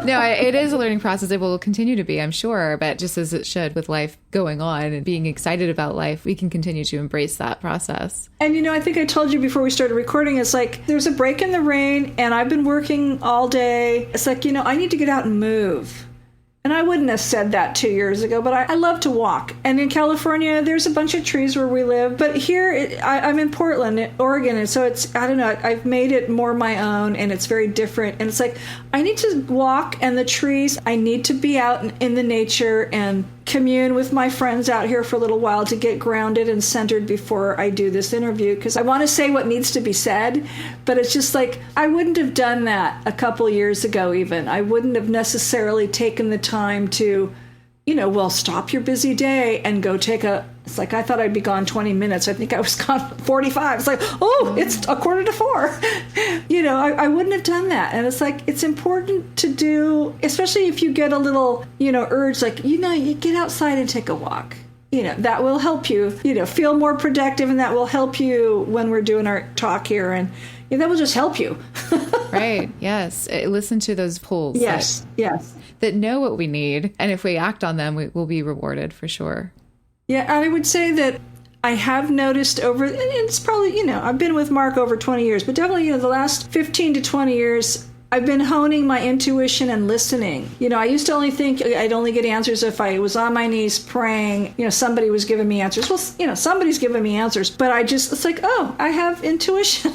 No, it is a learning process. It will continue to be, I'm sure. But just as it should with life going on and being excited about life, we can continue to embrace that process. And, I think I told you before we started recording, it's like there's a break in the rain and I've been working all day. It's like, I need to get out and move. And I wouldn't have said that 2 years ago, but I love to walk. And in California, there's a bunch of trees where we live. But here, I'm in Portland, Oregon, and so I've made it more my own, and it's very different. And it's like, I need to walk, and the trees, I need to be out in the nature and commune with my friends out here for a little while to get grounded and centered before I do this interview, because I want to say what needs to be said, but it's just like I wouldn't have done that a couple years ago. Even I wouldn't have necessarily taken the time to stop your busy day and go it's like I thought I'd be gone 20 minutes. I think I was gone 45. It's like, it's 3:45. I wouldn't have done that. And it's like, it's important to do, especially if you get a little, urge, like, you get outside and take a walk. That will help you, feel more productive, and that will help you when we're doing our talk here. And that will just help you. Right. Yes. Listen to those pulls. Yes. That know what we need. And if we act on them, we will be rewarded for sure. Yeah. And I would say that I have noticed and it's probably, I've been with Mark over 20 years, but definitely, the last 15 to 20 years, I've been honing my intuition and listening. I used to only think I'd only get answers if I was on my knees praying, somebody was giving me answers. Well, somebody's giving me answers, but it's like, I have intuition.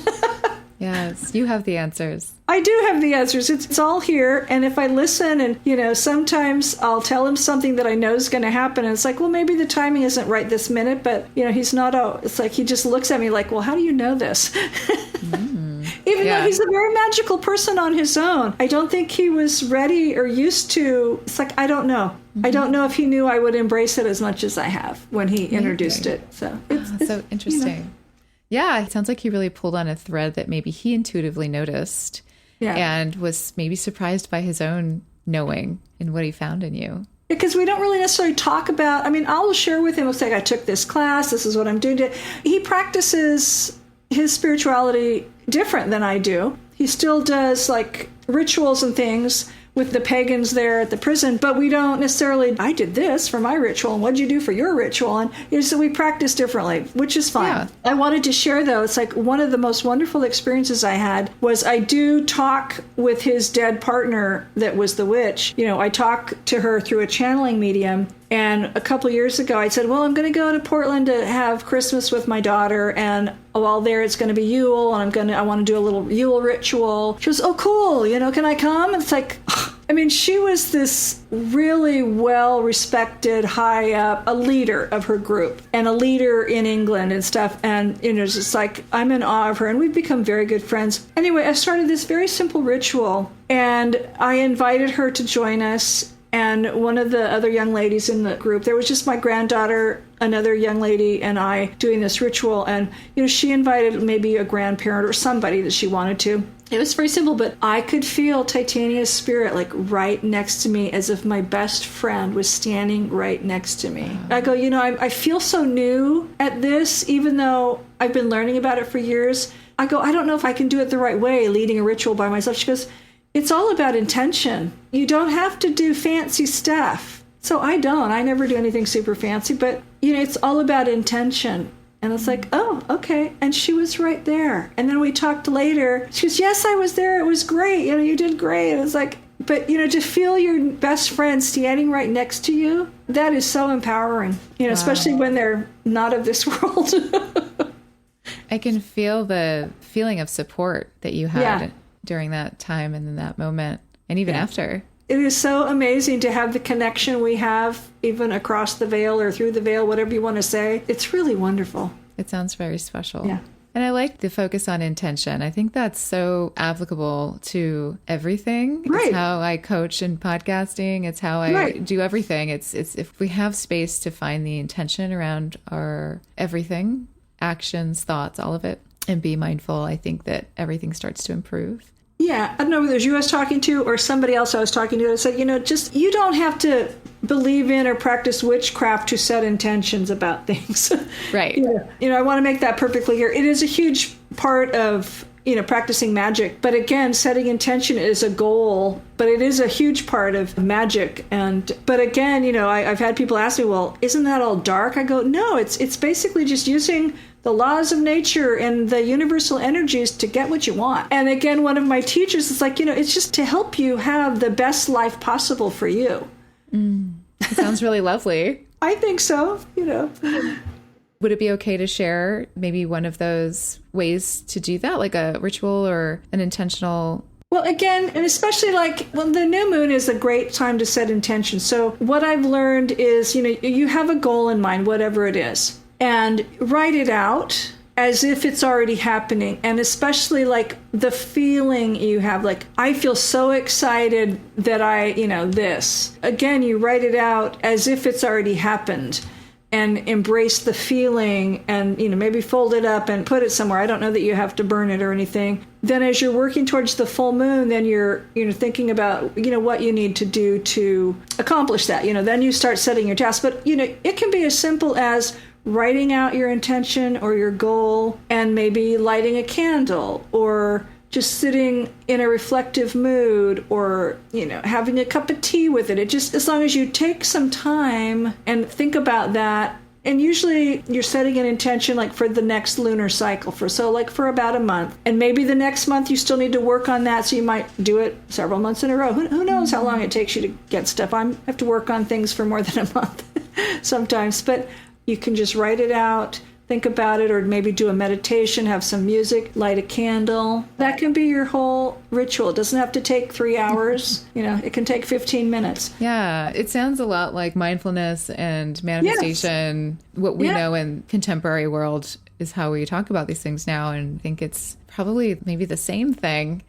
Yes, you have the answers. I do have the answers. It's all here. And if I listen and, sometimes I'll tell him something that I know is going to happen. And it's like, well, maybe the timing isn't right this minute, but, he's not, it's like he just looks at me like, well, how do you know this? Even though he's a very magical person on his own. I don't think he was ready or used to. It's like, I don't know. Mm-hmm. I don't know if he knew I would embrace it as much as I have when he introduced it. So it's so interesting. Yeah, it sounds like he really pulled on a thread that maybe he intuitively noticed and was maybe surprised by his own knowing and what he found in you. Because we don't really necessarily talk about, I will share with him, it's like, I took this class, this is what I'm doing. He practices his spirituality different than I do. He still does like rituals and things with the pagans there at the prison, but we don't necessarily, I did this for my ritual, and what'd you do for your ritual? And so we practice differently, which is fine. Yeah. I wanted to share, though, it's like one of the most wonderful experiences I had was I do talk with his dead partner that was the witch. I talk to her through a channeling medium. And a couple of years ago, I said, well, I'm going to go to Portland to have Christmas with my daughter. And while there, it's going to be Yule. And I want to do a little Yule ritual. She goes, oh, cool. Can I come? And it's like, I mean, she was this really well-respected, high up, a leader of her group and a leader in England and stuff. And, it's just like, I'm in awe of her. And we've become very good friends. Anyway, I started this very simple ritual and I invited her to join us. And one of the other young ladies in the group, there was just my granddaughter, another young lady, and I doing this ritual. And, she invited maybe a grandparent or somebody that she wanted to. It was very simple, but I could feel Titania's spirit like right next to me as if my best friend was standing right next to me. I go, I feel so new at this, even though I've been learning about it for years. I go, I don't know if I can do it the right way, leading a ritual by myself. She goes, it's all about intention. You don't have to do fancy stuff. So I never do anything super fancy, but it's all about intention. And it's like, oh, okay. And she was right there. And then we talked later. She goes, yes, I was there. It was great. You did great. And it's like, but, to feel your best friend standing right next to you, that is so empowering, wow. Especially when they're not of this world. I can feel the feeling of support that you had during that time and in that moment and even after. It is so amazing to have the connection we have, even across the veil or through the veil, whatever you want to say. It's really wonderful. It sounds very special. Yeah. And I like the focus on intention. I think that's so applicable to everything. Right. It's how I coach in podcasting. It's how I do everything. It's if we have space to find the intention around our everything, actions, thoughts, all of it, and be mindful, I think that everything starts to improve. Yeah, I don't know whether it was you I was talking to or somebody else I was talking to. I said, just you don't have to believe in or practice witchcraft to set intentions about things. Right. I want to make that perfectly clear. It is a huge part of, practicing magic. But again, setting intention is a goal, but it is a huge part of magic. But again, I've had people ask me, well, isn't that all dark? I go, no, it's basically just using the laws of nature and the universal energies to get what you want. And again, one of my teachers is like, it's just to help you have the best life possible for you. It sounds really lovely. I think so, Would it be okay to share maybe one of those ways to do that, like a ritual or an intentional? Well, again, and especially the new moon is a great time to set intention. So what I've learned is, you have a goal in mind, whatever it is, and write it out as if it's already happening. And especially the feeling you have, I feel so excited that this. Again, you write it out as if it's already happened. And embrace the feeling and, maybe fold it up and put it somewhere. I don't know that you have to burn it or anything. Then as you're working towards the full moon, then you're, thinking about, what you need to do to accomplish that. Then you start setting your tasks. But, it can be as simple as writing out your intention or your goal and maybe lighting a candle or just sitting in a reflective mood or, having a cup of tea with it. It just, as long as you take some time and think about that. And usually you're setting an intention for the next lunar cycle for about a month. And maybe the next month you still need to work on that. So you might do it several months in a row. Who knows how long it takes you to get stuff. I have to work on things for more than a month sometimes. But you can just write it out. Think about it, or maybe do a meditation, have some music, light a candle. That can be your whole ritual. It doesn't have to take 3 hours. It can take 15 minutes. Yeah, it sounds a lot like mindfulness and manifestation. Yes. What we know in contemporary world is how we talk about these things now, and I think it's probably maybe the same thing.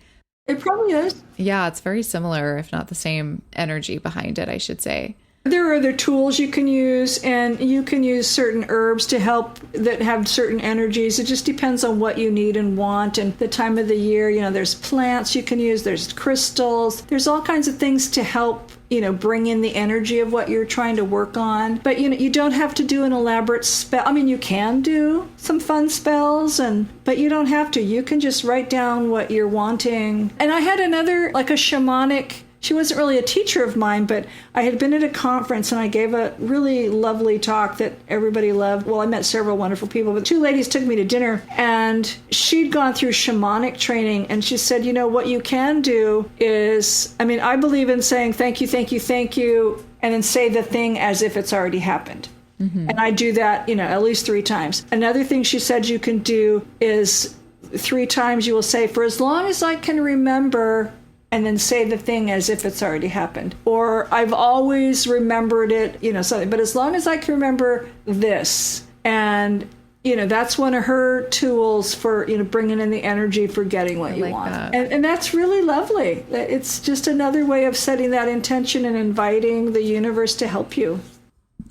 It probably is. Yeah, it's very similar, if not the same energy behind it, I should say. There are other tools you can use, and you can use certain herbs to help that have certain energies. It just depends on what you need and want and the time of the year. There's plants you can use, there's crystals, there's all kinds of things to help, bring in the energy of what you're trying to work on. But, you don't have to do an elaborate spell. I mean, you can do some fun spells, but you don't have to. You can just write down what you're wanting. And I had another, a shamanic. She wasn't really a teacher of mine, but I had been at a conference and I gave a really lovely talk that everybody loved. Well, I met several wonderful people, but 2 ladies took me to dinner and she'd gone through shamanic training. And she said, what you can do is, I believe in saying thank you, thank you, thank you, and then say the thing as if it's already happened. Mm-hmm. And I do that, at least 3 times. Another thing she said you can do is 3 times you will say, for as long as I can remember, and then say the thing as if it's already happened. Or I've always remembered it, something. But as long as I can remember this, and that's one of her tools for, bringing in the energy for getting what you want. That. And that's really lovely. It's just another way of setting that intention and inviting the universe to help you.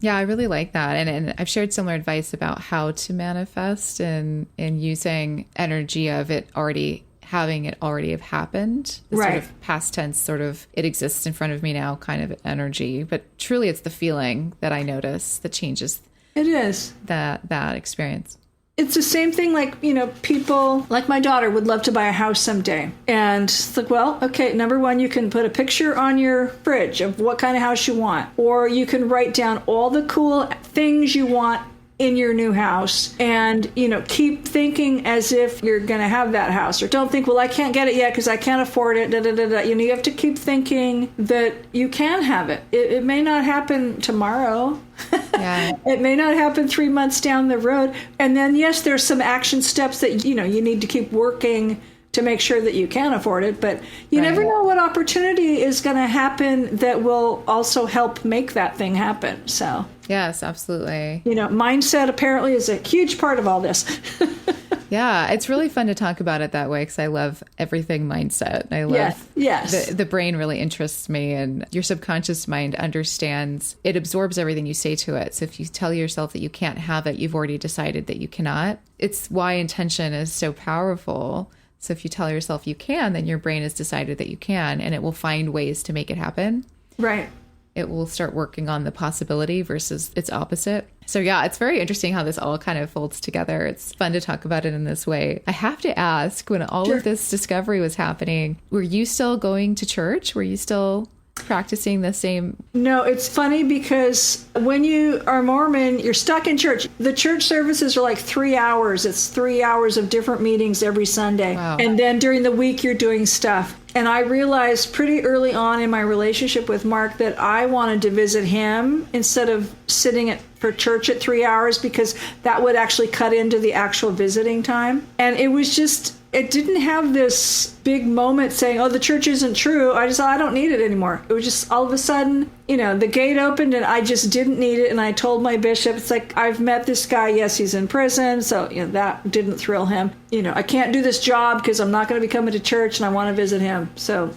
Yeah, I really like that. And I've shared similar advice about how to manifest and using energy of it already having it already have happened. The right. sort of past tense, sort of it exists in front of me now kind of energy. But truly it's the feeling that I notice that changes. It is. That experience. It's the same thing like, people like my daughter would love to buy a house someday. And it's like, well, okay, number one, you can put a picture on your fridge of what kind of house you want. Or you can write down all the cool things you want in your new house and, keep thinking as if you're going to have that house. Or don't think, well, I can't get it yet because I can't afford it. Da, da, da, da. You have to keep thinking that you can have it. It may not happen tomorrow. Yeah. It may not happen 3 months down the road. And then, yes, there's some action steps that, you need to keep working to make sure that you can afford it. But you never know what opportunity is going to happen that will also help make that thing happen. So, yes, absolutely. Mindset apparently is a huge part of all this. Yeah, it's really fun to talk about it that way because I love everything mindset. I love yes. The brain really interests me, and your subconscious mind understands, it absorbs everything you say to it. So if you tell yourself that you can't have it, you've already decided that you cannot. It's why intention is so powerful. So if you tell yourself you can, then your brain has decided that you can, and it will find ways to make it happen. Right. It will start working on the possibility versus its opposite. So yeah, it's very interesting how this all kind of folds together. It's fun to talk about it in this way. I have to ask, when all of this discovery was happening, were you still going to church? Were you still practicing the same? No, it's funny because when you are Mormon, you're stuck in church. The church services are like 3 hours. It's 3 hours of different meetings every Sunday. Wow. And then during the week, you're doing stuff. And I realized pretty early on in my relationship with Mark that I wanted to visit him instead of sitting for church at 3 hours, because that would actually cut into the actual visiting time. And it was just, it didn't have this big moment saying, oh, the church isn't true. I don't need it anymore. It was just all of a sudden, the gate opened and I just didn't need it. And I told my bishop, it's like, I've met this guy. Yes, he's in prison. So, that didn't thrill him. I can't do this job because I'm not going to be coming to church and I want to visit him. So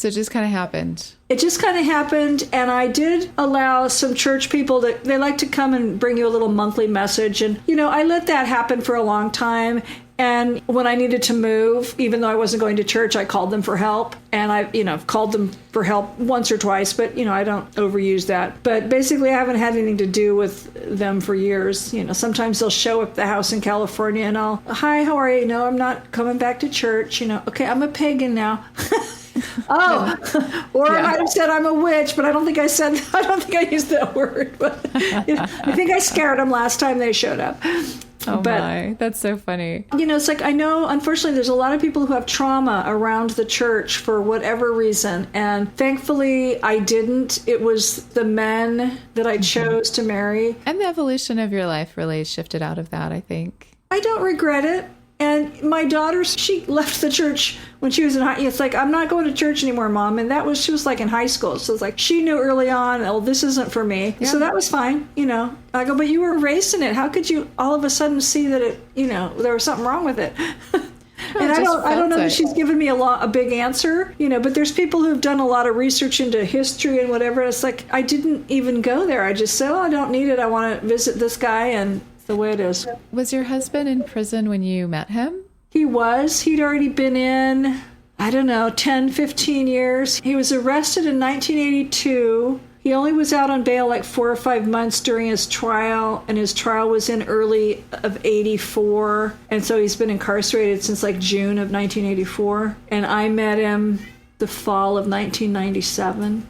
it just kind of happened. It just kind of happened. And I did allow some church people they like to come and bring you a little monthly message. And, I let that happen for a long time. And when I needed to move, even though I wasn't going to church, I called them for help. And I've called them for help once or twice, but, I don't overuse that. But basically, I haven't had anything to do with them for years. Sometimes they'll show up at the house in California and hi, how are you? No, I'm not coming back to church. Okay, I'm a pagan now. Or I might have said I'm a witch, but I don't think I used that word. But I think I scared them last time they showed up. Oh my, that's so funny. It's like, I know, unfortunately, there's a lot of people who have trauma around the church for whatever reason. And thankfully, I didn't. It was the men that I chose to marry. And the evolution of your life really shifted out of that, I think. I don't regret it. And my daughter, she left the church when she was in high. It's like, I'm not going to church anymore, Mom. And she was like in high school. So it's like, she knew early on, oh, this isn't for me. Yeah. So that was fine. I go, but you were raised in it. How could you all of a sudden see that it, there was something wrong with it? And I don't know that she's given me a big answer, but there's people who've done a lot of research into history and whatever. It's like, I didn't even go there. I just said, I don't need it. I want to visit this guy, and the way it is. Was your husband in prison when you met him? He was. He'd already been in, 10, 15 years. He was arrested in 1982. He only was out on bail like 4 or 5 months during his trial, and his trial was in early of 84. And so he's been incarcerated since like June of 1984. And I met him the fall of 1997.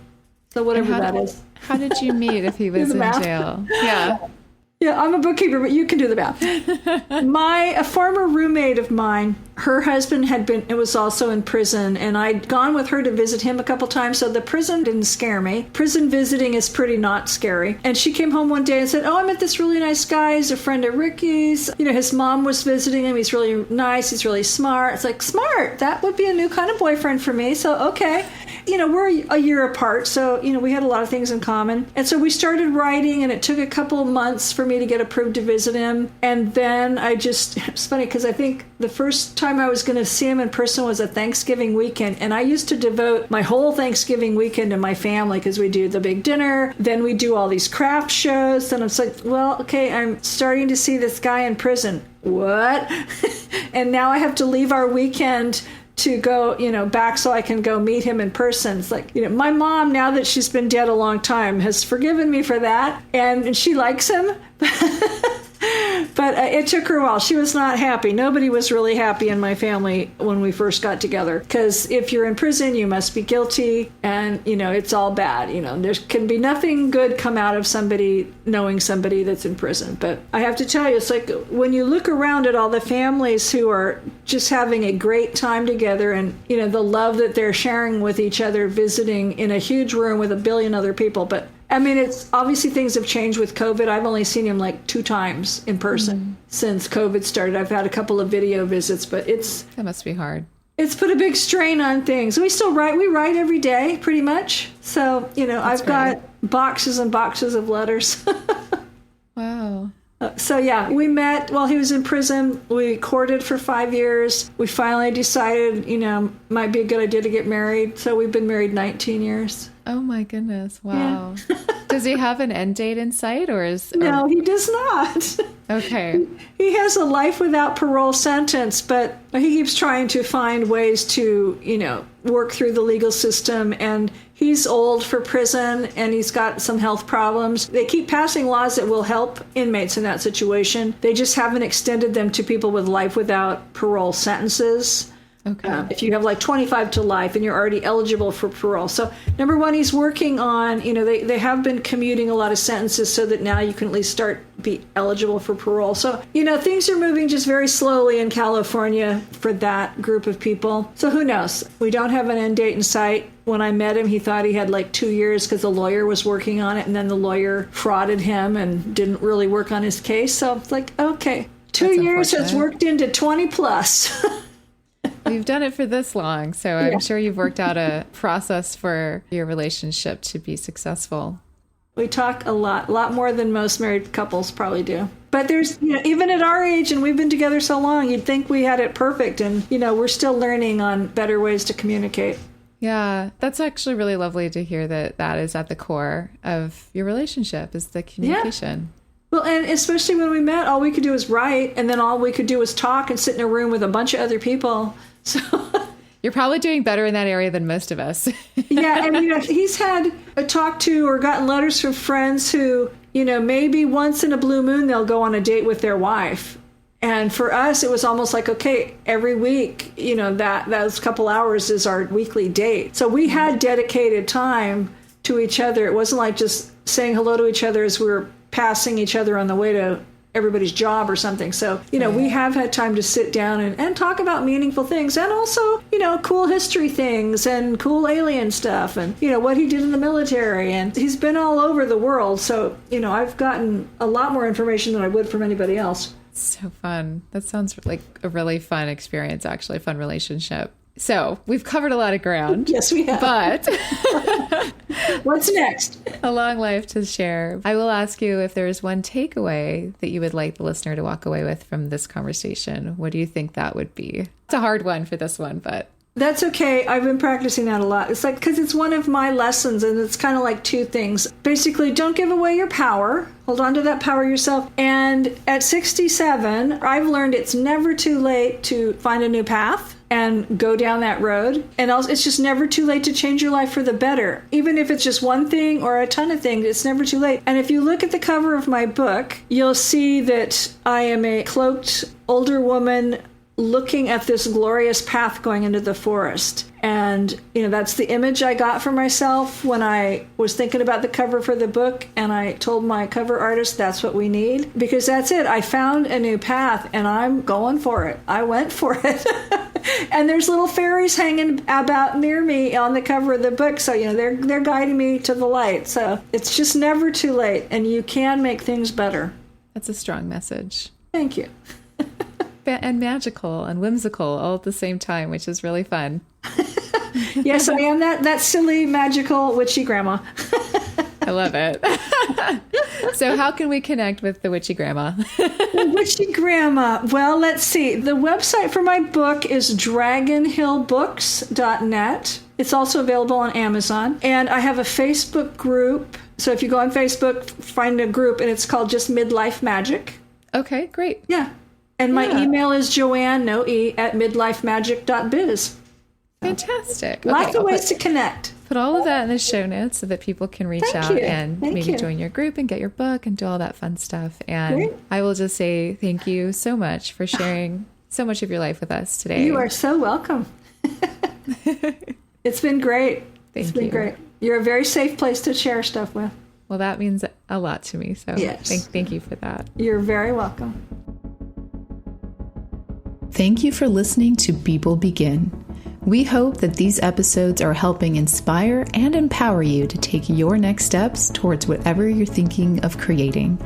So whatever that is. How did you meet if he was in jail? Yeah. Yeah, I'm a bookkeeper, but you can do the math. A former roommate of mine, her husband was also in prison, and I'd gone with her to visit him a couple times, so the prison didn't scare me. Prison visiting is pretty not scary. And she came home one day and said, oh, I met this really nice guy. He's a friend of Ricky's. His mom was visiting him. He's really nice. He's really smart. It's like, smart. That would be a new kind of boyfriend for me. So, okay. We're a year apart, so, we had a lot of things in common. And so we started writing, and it took a couple of months for me to get approved to visit him. And then it's funny because I think the first time I was going to see him in person was a Thanksgiving weekend. And I used to devote my whole Thanksgiving weekend to my family because we do the big dinner. Then we do all these craft shows. And it's like, well, okay, I'm starting to see this guy in prison. What? And now I have to leave our weekend to go, back so I can go meet him in person. It's like, my mom, now that she's been dead a long time, has forgiven me for that. And she likes him. But it took her a while. She was not happy. Nobody was really happy in my family when we first got together. Because if you're in prison, you must be guilty. And, it's all bad. There can be nothing good come out of knowing somebody that's in prison. But I have to tell you, it's like when you look around at all the families who are just having a great time together and, the love that they're sharing with each other, visiting in a huge room with a billion other people. But it's obviously things have changed with COVID. I've only seen him like 2 times in person since COVID started. I've had a couple of video visits, but that must be hard. It's put a big strain on things. We still write. We write every day, pretty much. So, I've got boxes and boxes of letters. Wow. So, yeah, we met while he was in prison. We courted for 5 years. We finally decided, might be a good idea to get married. So we've been married 19 years. Oh, my goodness. Wow. Yeah. Does he have an end date in sight No, he does not. Okay. He has a life without parole sentence, but he keeps trying to find ways to, work through the legal system. And he's old for prison and he's got some health problems. They keep passing laws that will help inmates in that situation. They just haven't extended them to people with life without parole sentences. Okay. If you have like 25 to life and you're already eligible for parole. So number one, he's working on, they have been commuting a lot of sentences so that now you can at least be eligible for parole. So, things are moving just very slowly in California for that group of people. So who knows? We don't have an end date in sight. When I met him, he thought he had like 2 years because the lawyer was working on it. And then the lawyer frauded him and didn't really work on his case. So it's like, okay, 2 years has worked into 20 plus. You've done it for this long, so I'm sure you've worked out a process for your relationship to be successful. We talk a lot more than most married couples probably do. But there's, even at our age, and we've been together so long, you'd think we had it perfect. And, we're still learning on better ways to communicate. Yeah, that's actually really lovely to hear that is at the core of your relationship, is the communication. Yeah. Well, and especially when we met, all we could do was write, and then all we could do was talk and sit in a room with a bunch of other people. So you're probably doing better in that area than most of us. Yeah, and he's had a talk to or gotten letters from friends who, maybe once in a blue moon they'll go on a date with their wife. And for us, it was almost like, okay, every week, those couple hours is our weekly date. So we had dedicated time to each other. It wasn't like just saying hello to each other as we were passing each other on the way to everybody's job or something. So, we have had time to sit down and talk about meaningful things and also, cool history things and cool alien stuff and, what he did in the military. And he's been all over the world. So, I've gotten a lot more information than I would from anybody else. So fun. That sounds like a really fun experience, actually, a fun relationship. So we've covered a lot of ground. Yes, we have. But what's next? A long life to share. I will ask you if there is one takeaway that you would like the listener to walk away with from this conversation. What do you think that would be? It's a hard one for this one, but... That's okay. I've been practicing that a lot. It's like, because it's one of my lessons, and it's kind of like 2 things. Basically, don't give away your power. Hold on to that power yourself. And at 67, I've learned it's never too late to find a new path and go down that road. And also, it's just never too late to change your life for the better. Even if it's just one thing or a ton of things, it's never too late. And if you look at the cover of my book, you'll see that I am a cloaked older woman looking at this glorious path going into the forest. And, that's the image I got for myself when I was thinking about the cover for the book. And I told my cover artist, that's what we need, because that's it. I found a new path and I'm going for it. I went for it. And there's little fairies hanging about near me on the cover of the book. So, they're guiding me to the light. So it's just never too late, and you can make things better. That's a strong message. Thank you. And magical and whimsical all at the same time, which is really fun. Yes, I am that silly, magical, witchy grandma. I love it. So how can we connect with the witchy grandma? The witchy grandma. Well, let's see. The website for my book is dragonhillbooks.net. It's also available on Amazon. And I have a Facebook group. So if you go on Facebook, find a group, and it's called just Midlife Magic. Okay, great. Yeah. And my email is Joanne, no E, at midlifemagic.biz. Fantastic. Lots of ways to connect. Put all of that in the show notes so that people can reach out and maybe join your group and get your book and do all that fun stuff. And great. I will just say thank you so much for sharing so much of your life with us today. You are so welcome. It's been great. It's been great. You're a very safe place to share stuff with. Well, that means a lot to me. So yes. Thank you for that. You're very welcome. Thank you for listening to People Begin. We hope that these episodes are helping inspire and empower you to take your next steps towards whatever you're thinking of creating.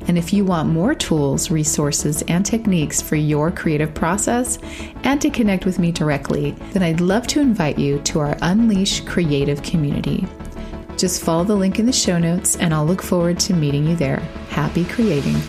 And if you want more tools, resources, and techniques for your creative process and to connect with me directly, then I'd love to invite you to our Unleash Creative community. Just follow the link in the show notes and I'll look forward to meeting you there. Happy creating.